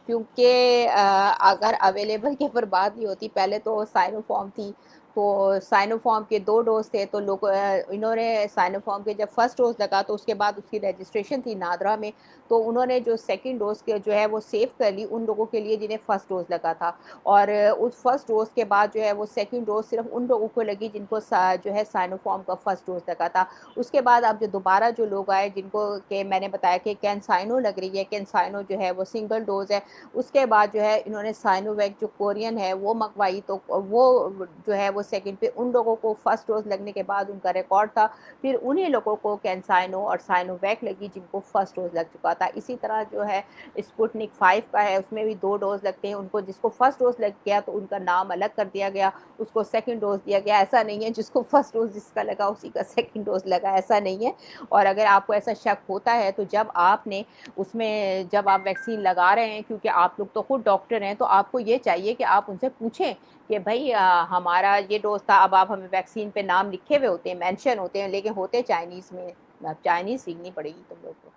क्योंकि अगर अवेलेबल की अगर बात नहीं होती, पहले तो साइनोफॉर्म थी, तो साइनोफॉर्म के 2 डोज थे, तो लोग इन्होंने साइनोफॉर्म के जब फर्स्ट डोज लगा तो उसके बाद उसकी रजिस्ट्रेशन थी नादरा में, तो उन्होंने जो सेकंड डोज के जो है वो सेव कर ली उन लोगों के लिए जिन्हें फर्स्ट डोज लगा था। और उस फर्स्ट डोज के बाद जो है वो सेकंड डोज सिर्फ उन लोगों को लगी जिनको जो है साइनोफॉर्म का फर्स्ट डोज लगा था। उसके बाद अब जो दोबारा जो लोग आए जिनको के मैंने बताया कि कैंसाइनो लग रही है, कैंसाइनो जो है वो सिंगल डोज है, उसके बाद जो है इन्होंने साइनोवैक जो कोरियन है वो मंगवाई, तो वो जो है वो सेकंड पे उन लोगों को फर्स्ट डोज लगने के बाद उनका रिकॉर्ड था, फिर उन्हीं लोगों को कैंसाइनो और साइनोवैक लगी जिनको फर्स्ट डोज लग चुका था। इसी तरह जो है स्पुतनिक 5 का है, उसमें भी 2 डोज लगते हैं, उनको जिसको फर्स्ट डोज लग गया तो उनका नाम अलग कर दिया गया, उसको सेकंड डोज दिया गया। ऐसा नहीं है जिसको फर्स्ट डोज जिसका लगा उसी का सेकंड डोज लगा, ऐसा नहीं है। और अगर आपको ऐसा शक होता है तो जब आपने उसमें जब आप वैक्सीन लगा रहे हैं, क्योंकि आप लोग तो खुद डॉक्टर हैं, तो आपको ये चाहिए कि आप उनसे पूछें कि भाई हमारा ये डोज था। अब आप हमें वैक्सीन पे नाम लिखे हुए होते हैं, मेंशन होते हैं, लेकिन होते चाइनीज़ में। अब चाइनीज़ सीखनी पड़ेगी तुम लोग को।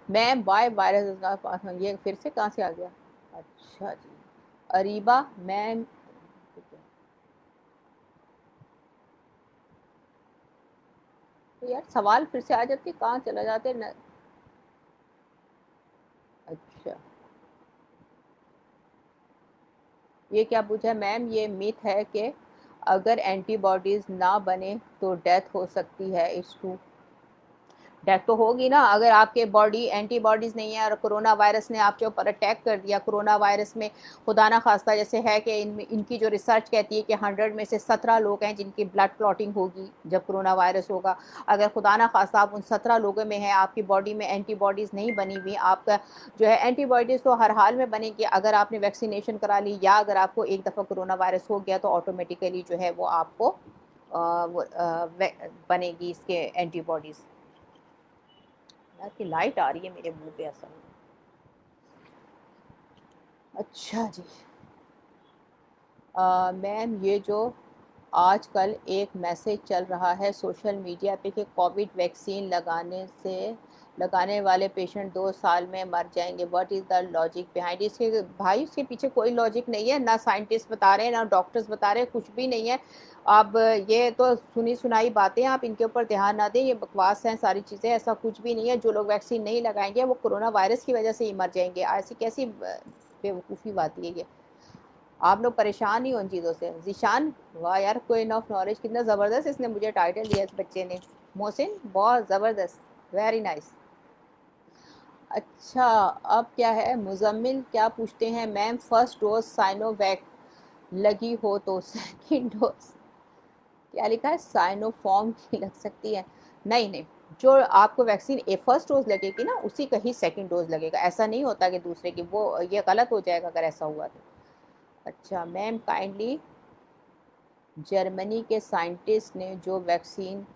मैम बाय वायरस, ये फिर से कहाँ से आ गया? अच्छा जी, अरीबा मैम, तो यार सवाल फिर से आ जाते, कहाँ चला जाते न? अच्छा, ये क्या पूछा मैम? ये मिथ है कि अगर एंटीबॉडीज ना बने तो डेथ हो सकती है, इट्स ट्रू। डेथ तो होगी ना, अगर आपके बॉडी एंटीबॉडीज नहीं है और कोरोना वायरस ने आपके ऊपर अटैक कर दिया। कोरोना वायरस में खुदा ना खास्ता जैसे है कि इनकी जो रिसर्च कहती है कि 100 में से 17 लोग हैं जिनकी ब्लड क्लॉटिंग होगी जब कोरोना वायरस होगा। अगर खुदा ना खास्ता आप उन 17 लोगों में हैं, आपकी बॉडी में एंटीबॉडीज़ नहीं बनी हुई, आपका जो है एंटीबॉडीज़ तो हर हाल में बनेगी अगर आपने वैक्सीनेशन करा ली, या अगर आपको एक दफ़ा कोरोना वायरस हो गया तो ऑटोमेटिकली जो है वो आपको बनेगी इसके एंटीबॉडीज़। यार की लाइट आ रही है मेरे मुंह पे असल में। अच्छा जी, मैम ये जो आजकल एक मैसेज चल रहा है सोशल मीडिया पे कि कोविड वैक्सीन लगाने वाले पेशेंट 2 साल में मर जाएंगे, what is the logic behind? इसके भाई इसके पीछे कोई लॉजिक नहीं है, ना साइंटिस्ट बता रहे हैं ना डॉक्टर्स बता रहे हैं, कुछ भी नहीं है। अब ये तो सुनी सुनाई बातें हैं, आप इनके ऊपर ध्यान ना दें, ये बकवास हैं सारी चीज़ें, ऐसा कुछ भी नहीं है। जो लोग वैक्सीन नहीं लगाएंगे वो कोरोना वायरस की वजह से ही मर जाएंगे, ऐसी कैसी बेवकूफ़ी बात है ये? आप लोग परेशान ही हो उन चीज़ों से। ज़ीशान, वाह यार, क्वीन ऑफ नॉलेज, कितना ज़बरदस्त इसने मुझे टाइटल दिया इस बच्चे ने। मोहसिन, बहुत ज़बरदस्त, वेरी नाइस। अच्छा, अब क्या है? मुजम्मिल क्या पूछते हैं मैम, फर्स्ट डोज साइनोवैक लगी हो तो सेकंड डोज क्या लिखा है? साइनोफॉर्म की लग सकती है? नहीं नहीं, जो आपको वैक्सीन ए फर्स्ट डोज लगेगी ना उसी का ही सेकंड डोज लगेगा, ऐसा नहीं होता कि दूसरे की, वो ये गलत हो जाएगा अगर ऐसा हुआ तो। अच्छा मैम, काइंडली जर्मनी के साइंटिस्ट ने जो वैक्सीन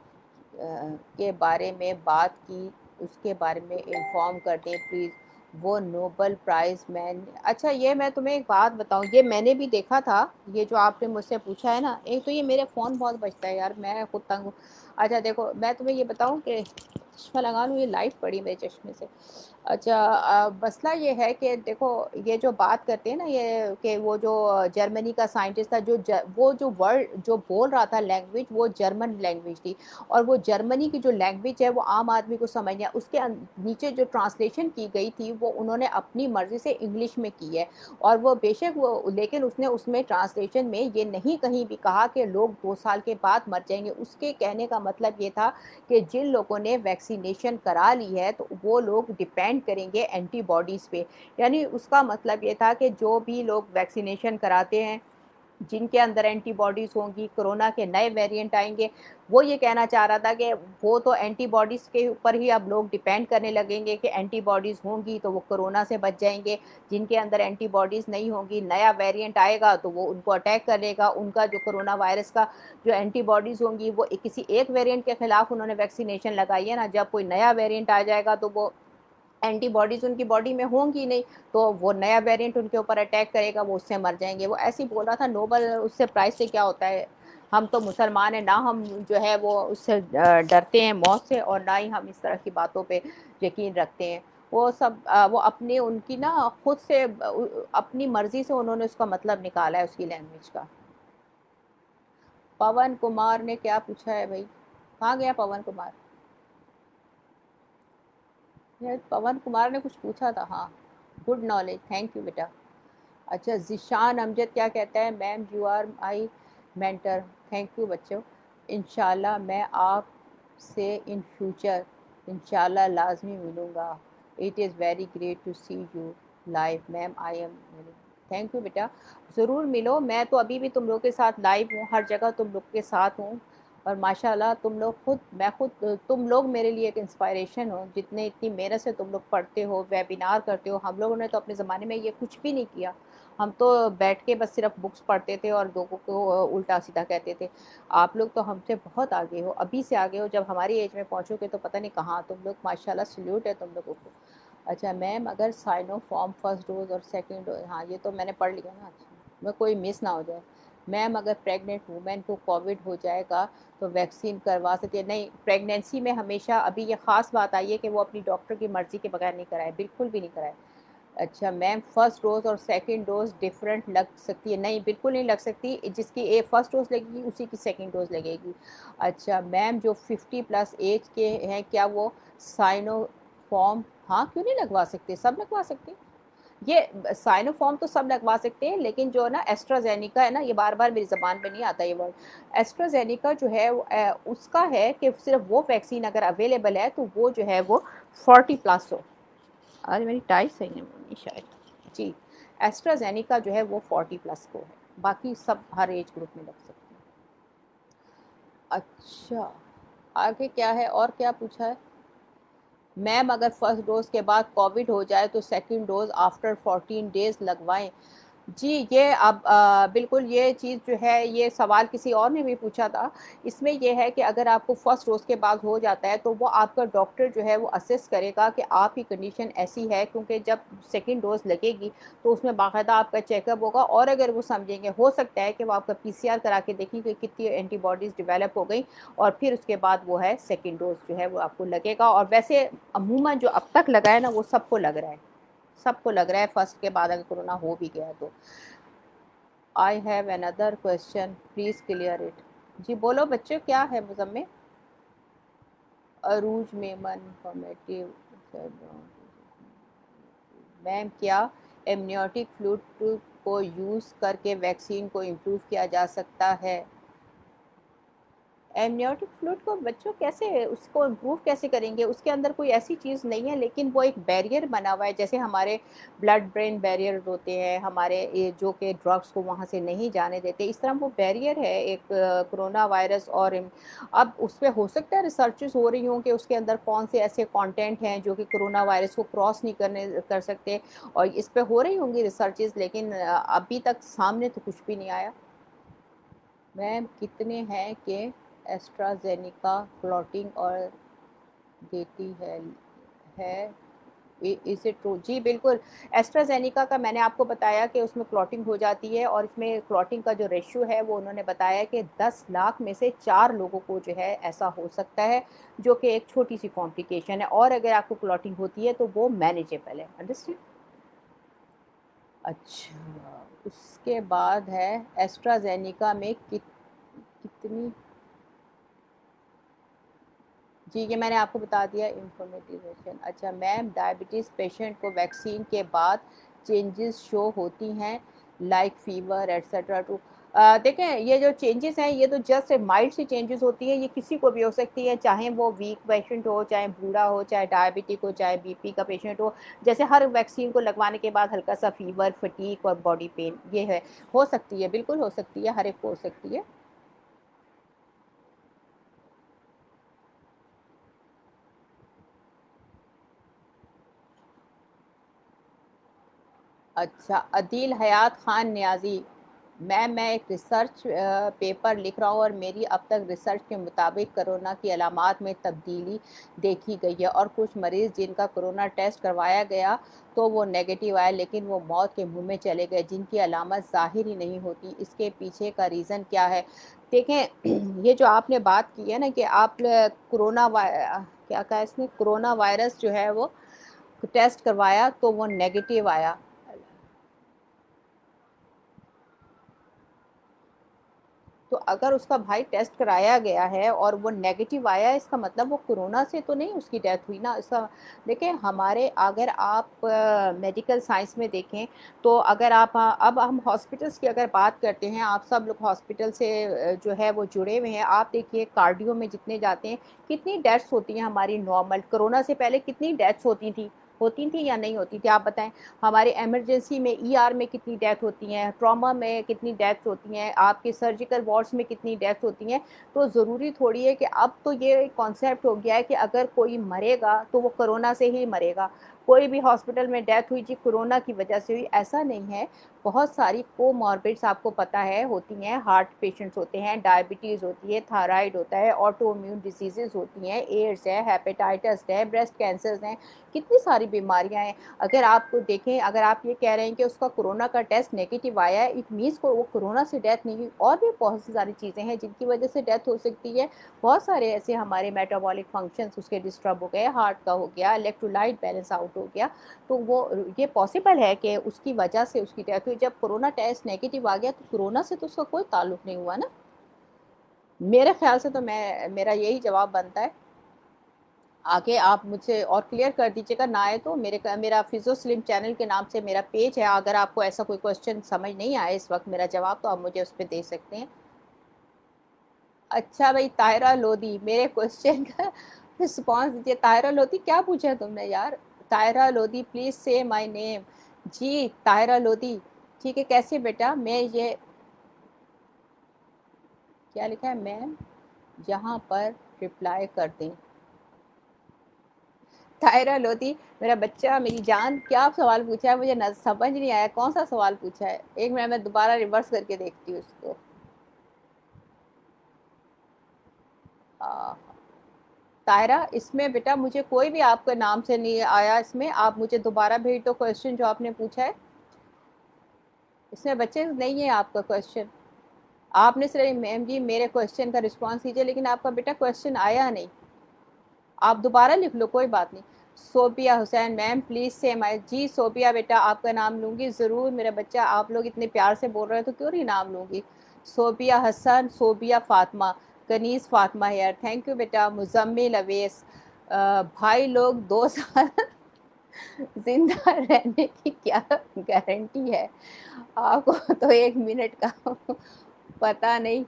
के बारे में बात की उसके बारे में इंफॉर्म कर दें प्लीज़, वो नोबल प्राइज़ मैन। अच्छा, ये मैं तुम्हें एक बात बताऊं, ये मैंने भी देखा था, ये जो आपने मुझसे पूछा है ना, एक तो ये मेरे फ़ोन बहुत बजता है यार, मैं खुद तंग हूँ। अच्छा देखो, मैं तुम्हें ये बताऊं कि चश्मा लगा लूँ, ये लाइट पड़ी मेरे चश्मे से। अच्छा मसला ये है कि देखो ये जो बात करते हैं ना ये कि वो जो जर्मनी का साइंटिस्ट था वो जो वर्ड जो बोल रहा था लैंग्वेज वो जर्मन लैंग्वेज थी और वो जर्मनी की जो लैंग्वेज है वो आम आदमी को समझ नहीं उसके नीचे जो ट्रांसलेशन की गई थी वो उन्होंने अपनी मर्ज़ी से इंग्लिश में की है और वो बेशक वो लेकिन उसने उसमें ट्रांसलेशन में ये नहीं कहीं भी कहा कि लोग 2 साल के बाद मर जाएँगे। उसके कहने का मतलब ये था कि जिन लोगों ने वैक्सीनेशन करा ली है तो वो लोग डिपेंड करेंगे एंटीबॉडीज़ पे। यानी उसका मतलब ये था कि जो भी लोग वैक्सीनेशन कराते हैं जिनके अंदर एंटीबॉडीज़ होंगी, कोरोना के नए वेरिएंट आएँगे, वो ये कहना चाह रहा था कि वो तो एंटीबॉडीज़ के ऊपर ही अब लोग डिपेंड करने लगेंगे कि एंटीबॉडीज़ होंगी तो वो कोरोना से बच जाएँगे, जिनके अंदर एंटीबॉडीज़ नहीं होंगी, नया वेरिएंट आएगा तो वो उनको अटैक कर लेगा, उनका जो कोरोना वायरस का जो एंटीबॉडीज़ होंगी वो किसी एक वेरिएंट के खिलाफ उन्होंने वैक्सीनेशन लगाई है ना, जब कोई नया वेरिएंट आ जाएगा तो वो एंटीबॉडीज़ उनकी बॉडी में होंगी नहीं, तो वो नया वेरिएंट उनके ऊपर अटैक करेगा, वो उससे मर जाएँगे। वो ऐसे ही बोल रहा था नोबेल उससे प्राइज़ से क्या होता है? हम तो मुसलमान हैं, ना हम जो है वो उससे डरते हैं मौत से और ना ही हम इस तरह की बातों पे यकीन रखते हैं। वो सब वो अपनी उनकी ना खुद से अपनी मर्ज़ी से उन्होंने उसका मतलब निकाला है उसकी लैंग्वेज का। पवन कुमार ने क्या पूछा है भई? कहाँ गया पवन कुमार? यार पवन कुमार ने कुछ पूछा था, हाँ। गुड नॉलेज, थैंक यू बेटा। अच्छा ज़ीशान अमजद क्या कहता है ma'am you are my mentor, thank you बच्चों। इंशाल्लाह मैं आपसे इन फ्यूचर इंशाल्लाह लाजमी मिलूँगा। It is very great to see you live ma'am I am. Thank you बेटा, ज़रूर मिलो। मैं तो अभी भी तुम लोग के साथ लाइव हूँ, हर जगह तुम लोग के साथ हूँ और माशाल्लाह तुम लोग खुद मैं खुद तुम लोग मेरे लिए एक इंस्पायरेशन हो, जितने इतनी मेहनत से तुम लोग पढ़ते हो, वेबिनार करते हो। हम लोगों ने तो अपने ज़माने में ये कुछ भी नहीं किया। हम तो बैठ के बस सिर्फ बुक्स पढ़ते थे और लोगों को उल्टा सीधा कहते थे। आप लोग तो हमसे बहुत आगे हो, अभी से आगे हो। जब हमारी एज में पहुँचोगे तो पता नहीं कहाँ तुम लोग। माशाल्लाह सैल्यूट है तुम लोगों को। अच्छा मैम अगर साइनोफॉर्म फर्स्ट डोज और सेकंड डोज, हाँ ये तो मैंने पढ़ लिया ना। अच्छा मैं कोई मिस ना हो जाए। मैम अगर प्रेग्नेंट वुमेन को कोविड हो जाएगा तो वैक्सीन करवा सकती है? नहीं, प्रेगनेंसी में हमेशा अभी ये ख़ास बात आई है कि वो अपनी डॉक्टर की मर्ज़ी के बगैर नहीं कराए, बिल्कुल भी नहीं कराए। अच्छा मैम फर्स्ट डोज़ और सेकंड डोज़ डिफरेंट लग सकती है? नहीं, बिल्कुल नहीं लग सकती। जिसकी फर्स्ट डोज़ लगेगी उसी की सेकंड डोज़ लगेगी। अच्छा मैम जो 50 प्लस एज के हैं क्या वो साइनोफॉर्म, हाँ क्यों नहीं लगवा सकते? सब लगवा सकते हैं। ये साइनोफॉर्म तो सब लगवा सकते हैं लेकिन जो ना एस्ट्राजेनिका है ना, ये बार-बार मेरी ज़बान पे नहीं आता ये वर्ड। एस्ट्राजेनिका जो है वो उसका है कि सिर्फ़ वो वैक्सीन अगर अवेलेबल है तो वो जो है वो 40 प्लस हो। आज मेरी टाई सही नहीं बनी शायद। जी, एस्ट्राज़ेनेका जो है वो 40 प्लस को है, बाकी सब हर एज ग्रुप में लग सकते हैं। अच्छा, आगे क्या है और क्या पूछा है? मैम अगर फर्स्ट डोज़ के बाद कोविड हो जाए तो सेकंड डोज़ आफ्टर 14 डेज़ लगवाएँ। जी, ये अब बिल्कुल ये चीज़ जो है ये सवाल किसी और ने भी पूछा था। इसमें ये है कि अगर आपको फर्स्ट डोज़ के बाद हो जाता है तो वो आपका डॉक्टर जो है वो असेस करेगा कि आपकी कंडीशन ऐसी है, क्योंकि जब सेकंड डोज़ लगेगी तो उसमें बाकायदा आपका चेकअप होगा और अगर वो समझेंगे हो सकता है कि वो आपका पीसीआर करा के देखें कि कितनी एंटीबॉडीज़ डेवलप हो गई और फिर उसके बाद वो है सेकंड डोज़ जो है वो आपको लगेगा। और वैसे अमूमन जो अब तक लगा है ना वो सबको लग रहा है। सबको लग रहा है फर्स्ट के बाद अगर कोरोना हो भी गया तो। I have another question please clear it. जी बोलो बच्चों क्या है मुज़म्मिल? अरूज मेमन फॉर्मेटिव मैम क्या एमनियोटिक फ्लूइड को यूज़ करके वैक्सीन को इम्प्रूव किया जा सकता है? एमनियोटिक फ्लूइड को बच्चों कैसे उसको इम्प्रूव कैसे करेंगे? उसके अंदर कोई ऐसी चीज़ नहीं है, लेकिन वो एक बैरियर बना हुआ है। जैसे हमारे ब्लड ब्रेन बैरियर होते हैं हमारे ये जो कि ड्रग्स को वहाँ से नहीं जाने देते, इस तरह वो बैरियर है एक कोरोना वायरस। और अब उस पे हो सकता है रिसर्चेस हो रही हों कि उसके अंदर कौन से ऐसे कंटेंट हैं जो कि कोरोना वायरस को क्रॉस नहीं कर सकते, और इस पे हो रही होंगी रिसर्चेस, लेकिन अभी तक सामने तो कुछ भी नहीं आया। मैम कितने हैं कि एस्ट्राजेनिका क्लॉटिंग और देती है इज इट ट्रू? जी बिल्कुल। एस्ट्राजेनिका का मैंने आपको बताया कि उसमें क्लॉटिंग हो जाती है, और इसमें क्लॉटिंग का जो रेशियो है वो उन्होंने बताया कि 10 लाख में से 4 लोगों को जो है ऐसा हो सकता है, जो कि एक छोटी सी कॉम्प्लिकेशन है, और अगर आपको क्लॉटिंग होती है तो वो मैनेजेबल है। अंडरस्टैंड? अच्छा, उसके बाद है एस्ट्राजेनिका में कितनी। जी, ये मैंने आपको बता दिया इंफॉर्मेटिवेशन। अच्छा मैम, डायबिटीज़ पेशेंट को वैक्सीन के बाद चेंजेस शो होती हैं, लाइक फीवर एट्सेट्रा टू। देखें, ये जो चेंजेस हैं ये तो जस्ट माइल्ड सी चेंजेस होती है, ये किसी को भी हो सकती है, चाहे वो वीक पेशेंट हो, चाहे बूढ़ा हो, चाहे डायबिटिक हो, चाहे बीपी का पेशेंट हो। जैसे हर वैक्सीन को लगवाने के बाद हल्का सा फीवर, फटीक और बॉडी पेन ये है, हो सकती है, बिल्कुल हो सकती है, हर एक को हो सकती है। अच्छा, अदील हयात खान न्याजी। मैं एक रिसर्च पेपर लिख रहा हूँ, और मेरी अब तक रिसर्च के मुताबिक कोरोना की अलामात में तब्दीली देखी गई है, और कुछ मरीज़ जिनका कोरोना टेस्ट करवाया गया तो वो नेगेटिव आया, लेकिन वो मौत के मुंह में चले गए, जिनकी अलामत ज़ाहिर ही नहीं होती। इसके पीछे का रीज़न क्या है? देखें, ये जो आपने बात की है ना कि आप क्या कहा इसने, कोरोना वायरस जो है वो टेस्ट करवाया तो वो नेगेटिव आया। तो अगर उसका भाई टेस्ट कराया गया है और वो नेगेटिव आया है, इसका मतलब वो कोरोना से तो नहीं उसकी डेथ हुई ना। इसका देखिए, हमारे अगर आप मेडिकल साइंस में देखें तो अगर आप अब हम हॉस्पिटल्स की अगर बात करते हैं, आप सब लोग हॉस्पिटल से जो है वो जुड़े हुए हैं, आप देखिए कार्डियो में जितने जाते हैं, कितनी डेथ्स होती हैं हमारी नॉर्मल। कोरोना से पहले कितनी डेथ्स होती थी या नहीं होती थी, आप बताएं। हमारे इमरजेंसी में ईआर में कितनी डेथ होती हैं, ट्रॉमा में कितनी डेथ होती हैं, आपके सर्जिकल वार्ड्स में कितनी डेथ होती हैं। तो ज़रूरी थोड़ी है कि अब तो ये कॉन्सेप्ट हो गया है कि अगर कोई मरेगा तो वो कोरोना से ही मरेगा। कोई भी हॉस्पिटल में डेथ हुई जी कोरोना की वजह से हुई, ऐसा नहीं है। बहुत सारी कोमॉर्बिड्स आपको पता है होती हैं, हार्ट पेशेंट्स होते हैं, डायबिटीज़ होती है, थायराइड होता है, ऑटो इम्यून डिजीजेज होती हैं, एड्स है, हेपेटाइटिस है, ब्रेस्ट कैंसर्स हैं, कितनी सारी बीमारियां हैं। अगर आपको देखें, अगर आप ये कह रहे हैं कि उसका कोरोना का टेस्ट नेगेटिव आया है, इट मीन्स को वो कोरोना से डेथ नहीं हुई, और भी बहुत सी सारी चीज़ें हैं जिनकी वजह से डेथ हो सकती है। बहुत सारे ऐसे हमारे मेटाबॉलिक फंक्शंस उसके डिस्टर्ब हो गए, हार्ट का हो गया, इलेक्ट्रोलाइट बैलेंस आउट हो गया, तो वो ये पॉसिबल है कि उसकी वजह से उसकी डेथ हुई। जब कोरोना टेस्ट नेगेटिव आ गया तो कोरोना से तो उसका कोई ताल्लुक नहीं हुआ ना। मेरे ख्याल से तो मेरा यही जवाब बनता है। आगे आप मुझसे और क्लियर कर दीजिएगा, ना आए तो मेरा फिजो स्लिम चैनल के नाम से मेरा पेज है, अगर आपको ऐसा कोई क्वेश्चन समझ नहीं आया इस वक्त मेरा जवाब, तो आप मुझे उस पर दे सकते हैं। अच्छा भाई, ताहिरा लोधी, मेरे क्वेश्चन का रिस्पॉन्स दीजिए। ताहिरा लोधी क्या पूछा है तुमने यार? ताहिरा लोधी, प्लीज से माय नेम। जी ताहिरा लोधी, ठीक है। कैसे बेटा? मैं ये क्या लिखा है मैम, यहाँ पर रिप्लाई कर दें। तायरा लोधी, मेरा बच्चा, मेरी जान, क्या सवाल पूछा है? मुझे समझ नहीं आया, कौन सा सवाल पूछा है? एक मिनट, मैं दोबारा रिवर्स करके देखती हूँ उसको। आ, तायरा, इसमें बेटा मुझे कोई भी आपका नाम से नहीं आया, इसमें आप मुझे दोबारा भेज दो क्वेश्चन जो आपने पूछा है। इसमें बच्चे नहीं है आपका क्वेश्चन। आपने सिर्फ मैम जी मेरे क्वेश्चन का रिस्पॉन्स दीजिए, लेकिन आपका बेटा क्वेश्चन आया नहीं। आप दोबारा लिख लो, कोई बात नहीं। सोबिया हुसैन मैम, प्लीज़ से माई। जी सोबिया बेटा, आपका नाम लूँगी ज़रूर मेरा बच्चा, आप लोग इतने प्यार से बोल रहे हो तो क्यों नहीं नाम लूँगी। सोबिया हसन, सोबिया फ़ातिमा, कनीज़ फ़ातिमा यार, थैंक यू बेटा। मुजम्मिल अवेस, भाई लोग 2 साल जिंदा रहने की क्या गारंटी है? आपको तो 1 मिनट का पता नहीं।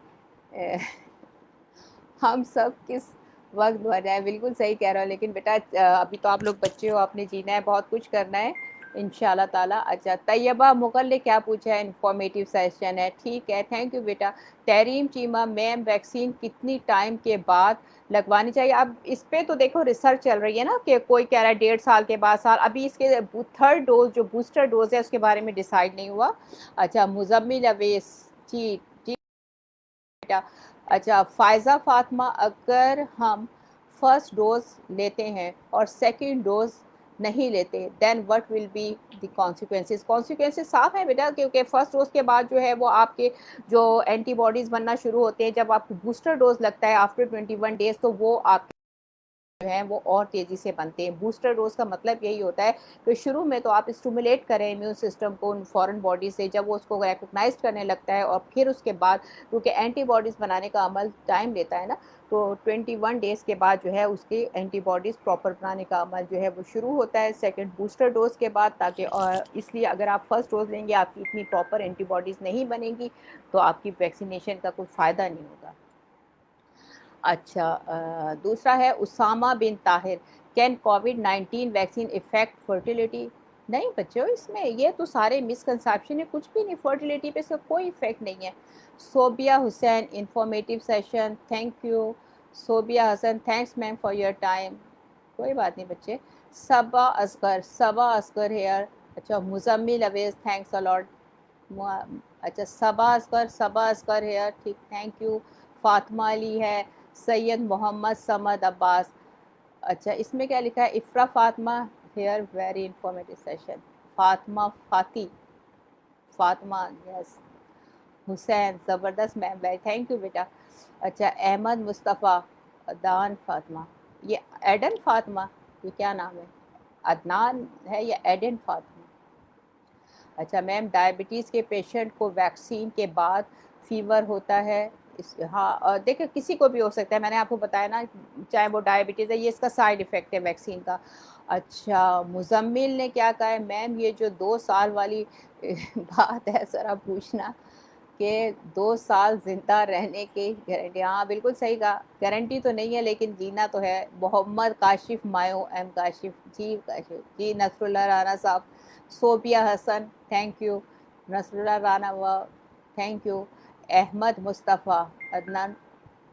हम सब किस वक्त मर जाए, बिल्कुल सही कह रहे हो, लेकिन बेटा अभी तो आप लोग बच्चे हो, आपने जीना है, बहुत कुछ करना है इंशाल्लाह ताला। अच्छा, तैयबा मुगल ने क्या पूछा है? इंफॉर्मेटिव सेशन है, ठीक है, थैंक यू बेटा। तहरीम चीमा मैम, वैक्सीन कितनी टाइम के बाद लगवानी चाहिए? अब इस पे तो देखो रिसर्च चल रही है ना, कि कोई कह रहा है 1.5 साल के बाद, साल, अभी इसके थर्ड डोज जो बूस्टर डोज है उसके बारे में डिसाइड नहीं हुआ। अच्छा, मुजम्मिल अवेस, जी जी बेटा। अच्छा, फ़ायज़ा फ़ातिमा, अगर हम फर्स्ट डोज़ लेते हैं और सेकंड डोज़ नहीं लेते, then what will be the consequences. Consequences साफ है बेटा, क्योंकि फर्स्ट डोज के बाद जो है वो आपके जो एंटीबॉडीज़ बनना शुरू होते हैं, जब आपको बूस्टर डोज लगता है आफ्टर 21 डेज, तो वो आप जो हैं वो और तेज़ी से बनते हैं। बूस्टर डोज का मतलब यही होता है कि शुरू में तो आप स्टिमुलेट करें इम्यून सिस्टम को उन फॉरेन बॉडी से, जब वो उसको रिकॉग्नाइज करने लगता है, और फिर उसके बाद क्योंकि एंटीबॉडीज़ बनाने का अमल टाइम लेता है ना, तो 21 डेज़ के बाद जो है उसकी एंटीबॉडीज़ प्रॉपर बनाने का अमल जो है वो शुरू होता है सेकेंड बूस्टर डोज के बाद, ताकि इसलिए अगर आप फर्स्ट डोज लेंगे आपकी इतनी प्रॉपर एंटीबॉडीज़ नहीं बनेंगी, तो आपकी वैक्सीनेशन का कोई फ़ायदा नहीं होगा। अच्छा, दूसरा है उसामा बिन ताहिर, कैन कोविड-19 वैक्सीन इफेक्ट फर्टिलिटी? नहीं बच्चों, इसमें ये तो सारे मिसकंसेप्शन है, कुछ भी नहीं, फर्टिलिटी पे इसका कोई इफेक्ट नहीं है। Sobia Hussain, informative session, thank you. Sobia Hasan, thanks ma'am for your time. कोई बात नहीं बच्चे। सबा असगर हेयर। अच्छा, मुजम्मिल अवेज, थैंक्स अलॉट। अच्छा, सबा असगर हेयर, ठीक, थैंक यू। फातिमा अली है। सैयद मोहम्मद समद अब्बास। अच्छा, इसमें क्या लिखा है? Ifra Fatima here, very informative session. Fatima Fati, Fatima, yes. Hussain, ज़बरदस्त मैम, वेरी थैंक यू बेटा। अच्छा, अहमद मुस्तफ़ा, अदान फातिमा, ये एडन फातिमा, ये क्या नाम है? अदनान है या एडन फातिमा? अच्छा मैम, डायबिटीज़ के पेशेंट को वैक्सीन के बाद फीवर होता है? इस, हाँ, देखिए किसी को भी हो सकता है, मैंने आपको बताया ना, चाहे वो डायबिटीज़ है, ये इसका साइड इफ़ेक्ट है वैक्सीन का। अच्छा, मुजम्मिल ने क्या कहा है? मैम ये जो 2 साल वाली बात है, ज़रा पूछना कि 2 साल ज़िंदा रहने की गारंटी। हाँ बिल्कुल सही कहा, गारंटी तो नहीं है लेकिन जीना तो है। मोहम्मद काशिफ मायो, एम काशिफ, जी काशिफ जी। नसरुल्लाह राना साहब। Sobia Hasan, thank you. नसरुल्लाह राना व, thank you. Ahmad Mustafa, Adnan,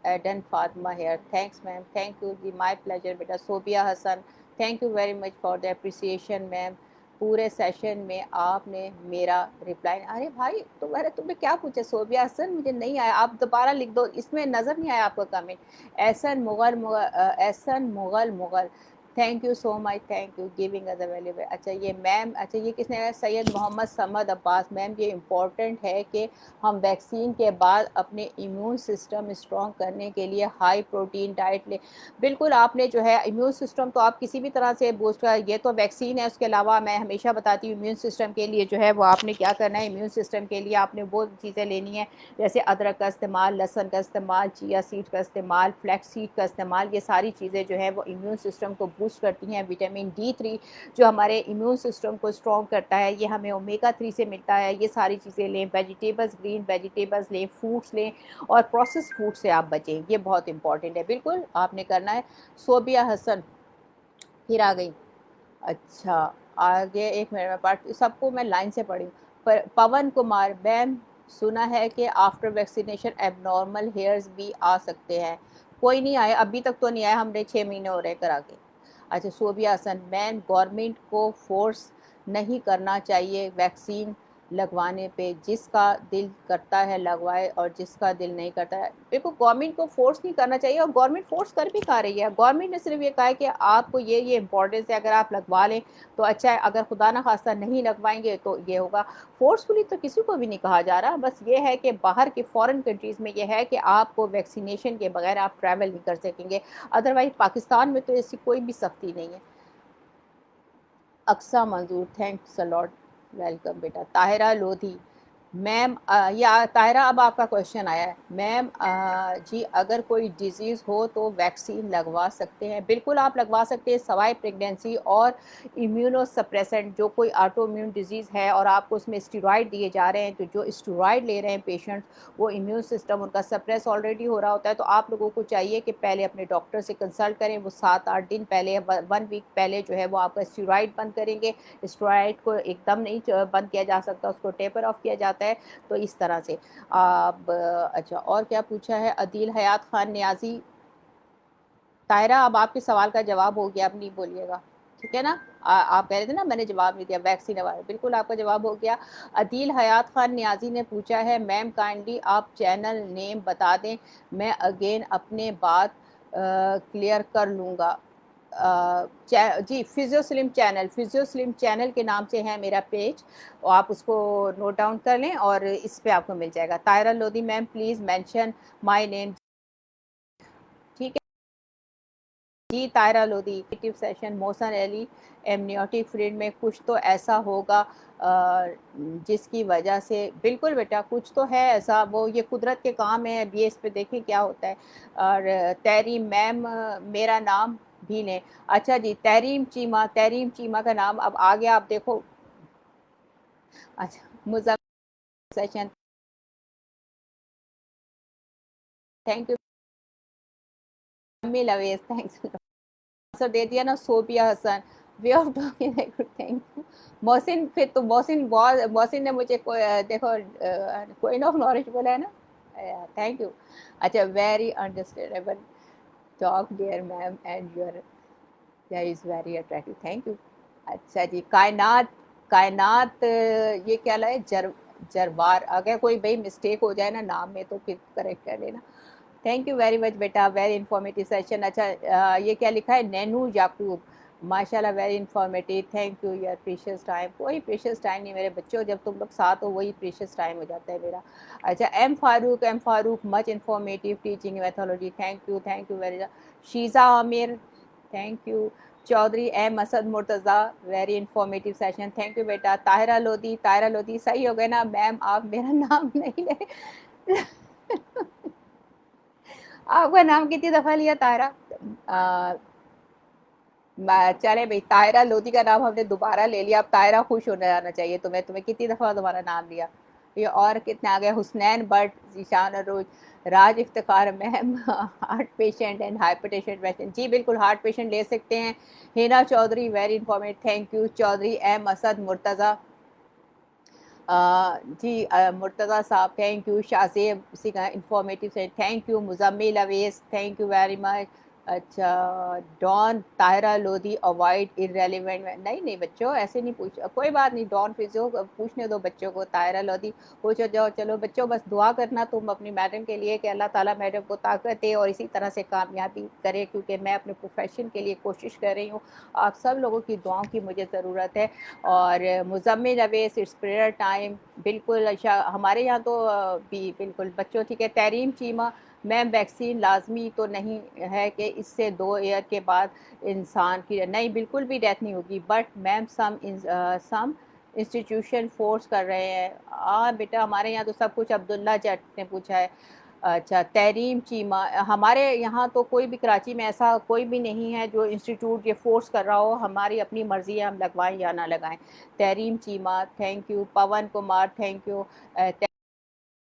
Eden Fatima here, thanks ma'am, thank you जी, माय प्लेजर बेटा। Sobia Hasan, thank you very much for the appreciation ma'am. पूरे सेशन में आपने मेरा रिप्लाई, अरे भाई तो मैंने तुम्हें क्या पूछा? सोबिया हसन, मुझे नहीं आया, आप दोबारा लिख दो, इसमें नज़र नहीं आया आपका comment. Ehsan Mughal Mughal, thank you so much, thank you giving us available. अच्छा ये मैम, अच्छा ये किसने है? सैयद मोहम्मद समद अब्बास। मैम ये इम्पॉर्टेंट है कि हम वैक्सीन के बाद अपने इम्यून सिस्टम स्ट्रॉन्ग करने के लिए हाई प्रोटीन डाइट लें। बिल्कुल, आपने जो है इम्यून सिस्टम तो आप किसी भी तरह से बूस्ट कर, ये तो वैक्सीन है, उसके अलावा मैं हमेशा बताती हूँ इम्यून सिस्टम के लिए जो है वो आपने क्या करना है, इम्यून सिस्टम के लिए आपने वो चीज़ें लेनी है जैसे अदरक का इस्तेमाल, लहसुन का इस्तेमाल, चिया सीड का इस्तेमाल, फ्लैक्स सीड का इस्तेमाल। ये सारी चीज़ें जो है वो इम्यून सिस्टम को बूस्ट करती हैं। विटामिन D3 जो हमारे इम्यून सिस्टम को स्ट्रॉन्ग करता है, ये हमें ओमेगा 3 से मिलता है। ये सारी चीज़ें लें, वेजिटेबल्स, ग्रीन वेजिटेबल्स लें, फ्रूट्स लें, और प्रोसेस्ड फूड से आप बचें, ये बहुत इंपॉर्टेंट है। बिल्कुल आपने करना है। सोबिया हसन फिर आ गई। अच्छा, आगे एक मिनट में पढ़, सबको मैं लाइन से पढ़ी हूँ। पर पवन कुमार, मैम सुना है कि आफ्टर वैक्सीनेशन एबनॉर्मल हेयर्स भी आ सकते हैं? कोई नहीं आए, अभी तक तो नहीं आया, हमने 6 महीने हो रहे करा के। अच्छा, सोबिया हसन, मैम गवर्नमेंट को फोर्स नहीं करना चाहिए वैक्सीन लगवाने पे, जिसका दिल करता है लगवाए और जिसका दिल नहीं करता है। देखो गवर्नमेंट को फोर्स नहीं करना चाहिए, और गवर्नमेंट फोर्स कर भी कहा रही है। गवर्नमेंट ने सिर्फ ये कहा है कि आपको ये इंपॉर्टेंस है, अगर आप लगवा लें तो अच्छा है, अगर खुदा ना खास्ता नहीं लगवाएंगे तो ये होगा। फोर्सफुली तो किसी को भी नहीं कहा जा रहा, बस ये है कि बाहर के फॉरेन कंट्रीज़ में ये है कि आपको वैक्सीनेशन के बगैर आप ट्रैवल नहीं कर सकेंगे। अदरवाइज पाकिस्तान में तो ऐसी कोई भी सख्ती नहीं है। अक्सा मंजूर, थैंक्स अ लॉट, वेलकम बेटा। ताहिरा लोधी, मैम या ताहिरा, अब आपका क्वेश्चन आया है। मैम जी अगर कोई डिज़ीज़ हो तो वैक्सीन लगवा सकते हैं? बिल्कुल आप लगवा सकते हैं, सवाए प्रेगनेंसी और इम्यूनो सप्रेसेंट, जो कोई ऑटो इम्यून डिज़ीज़ है और आपको उसमें स्टेरॉइड दिए जा रहे हैं, तो जो स्टेरॉइड ले रहे हैं पेशेंट्स, वो इम्यून सिस्टम उनका सप्रेस ऑलरेडी हो रहा होता है। तो आप लोगों को चाहिए कि पहले अपने डॉक्टर से कंसल्ट करें, वो 7-8 दिन पहले, 1 वीक पहले जो है वो आपका स्टेरॉइड बंद करेंगे। स्टेरॉइड को एकदम नहीं बंद किया जा सकता, उसको टेपर ऑफ किया जाता है। तो इस तरह से आप, अच्छा और क्या पूछा है? अदील हयात खान न्याजी। तायरा, अब आपके सवाल का जवाब हो गया, अब नहीं बोलिएगा, ठीक है ना? आप कह रहे थे ना मैंने जवाब नहीं दिया वैक्सीन वाले, बिल्कुल आपका जवाब हो गया। अदील हयात खान न्याजी ने पूछा है, मैम काइंडली आप चैनल नेम बता दें, मैं अगेन अपने बात क्लियर कर लूँगा। जी, फिजियो स्लिम चैनल के नाम से है मेरा पेज, और आप उसको नोट डाउन कर लें और इस पे आपको मिल जाएगा। Taira Lodhi ma'am, please mention my name. ठीक है जी, Taira Lodhi active session, Mohsin Ali amniotic fluid में कुछ तो ऐसा होगा जिसकी वजह से, बिल्कुल बेटा कुछ तो है ऐसा, वो ये कुदरत के काम है, अभी इस पे देखें क्या होता है। और तहरीम मैम, मेरा नाम भी लें। अच्छा जी, तहरीम चीमा का नाम अब आ गया, आप देखो। अच्छा, Muzammil session, thank you. Muzammil Awez, thanks. Answer दे दिया ना, Sobia Hasan, way of talking, thank you. Mohsin, फिर तो मोहसिन ने मुझे देखो क्वीन ऑफ नॉलेज बोला है ना, थैंक यू। अच्छा, very understandable talk dear ma'am and your is very attractive, thank you. अच्छा जी, कायनात, ये क्या लाए, जरबार, अगर कोई भाई मिस्टेक हो जाए ना नाम में तो फिर करेक्ट कर लेना। थैंक यू वेरी मच बेटा, वेरी इंफॉर्मेटिव सेशन। अच्छा, ये क्या लिखा है, नैनू याकूब, माशाल्लाह very informative, thank you your precious time. कोई प्रीशियस टाइम नहीं मेरे बच्चों, जब तुम लोग साथ हो वही प्रीशियस टाइम हो जाता है मेरा। अच्छा, M Farooq much informative teaching methodology, thank you very much. Shiza Amir, thank you. Chaudhry M Asad Murtaza, very informative session, thank you बेटा। ताहिरा लोधी सही हो गए ना मैम, आप मेरा नाम नहीं ले। आपका नाम कितनी दफ़ा लिया तायरा? चले भाई, तायरा लोधी का नाम हमने दोबारा ले लिया, अब तायरा खुश होने जाना चाहिए तुम्हें, कितनी दफ़ा तुम्हारा नाम लिया। ये और कितने आ गए, Husnain Butt, Zeeshan Arooj, Raj Iftikhar ma'am, heart patient and hypertension patient, जी बिल्कुल हार्ट पेशेंट ले सकते हैं। Hina Chaudhry, very informative, thank you. Chaudhry M Asad Murtaza, जी मुर्तज़ा साहब, थैंक यू। शाज़ेब, उसी का इंफॉर्मेटिव से, thank you. Muzammil Awais, thank you very much. अच्छा, डॉन, ताहिरा लोधी अवॉइड इरेलीवेंट, नहीं नहीं बच्चों ऐसे नहीं पूछ, कोई बात नहीं, डॉन फिजो पूछने दो बच्चों को, ताहिरा लोधी पूछो जाओ। चलो बच्चों, बस दुआ करना तुम अपनी मैडम के लिए कि अल्लाह ताला मैडम को ताकत दे और इसी तरह से कामयाबी करे, क्योंकि मैं अपने प्रोफेशन के लिए कोशिश कर रही हूँ। आप सब लोगों की दुआओं की मुझे ज़रूरत है। और मुज़म्मिल अवेस, इट्स प्रेयर टाइम, बिल्कुल अच्छा, हमारे यहाँ तो भी बिल्कुल बच्चों, ठीक है। तहरीम चीमा मैम, वैक्सीन लाजमी तो नहीं है कि इससे 2 ईयर के बाद इंसान की, नहीं बिल्कुल भी डेथ नहीं होगी, but ma'am some institution force कर रहे हैं। हाँ बेटा, हमारे यहाँ तो सब कुछ, अब्दुल्ला जट ने पूछा है। अच्छा, तहरीम चीमा, हमारे यहाँ तो कोई भी, कराची में ऐसा कोई भी नहीं है जो इंस्टीट्यूट ये फोर्स कर रहा हो, हमारी अपनी मर्ज़ी है, हम लगवाएं या ना लगाएं। Tahreem Cheema, thank you. Pawan Kumar, thank you.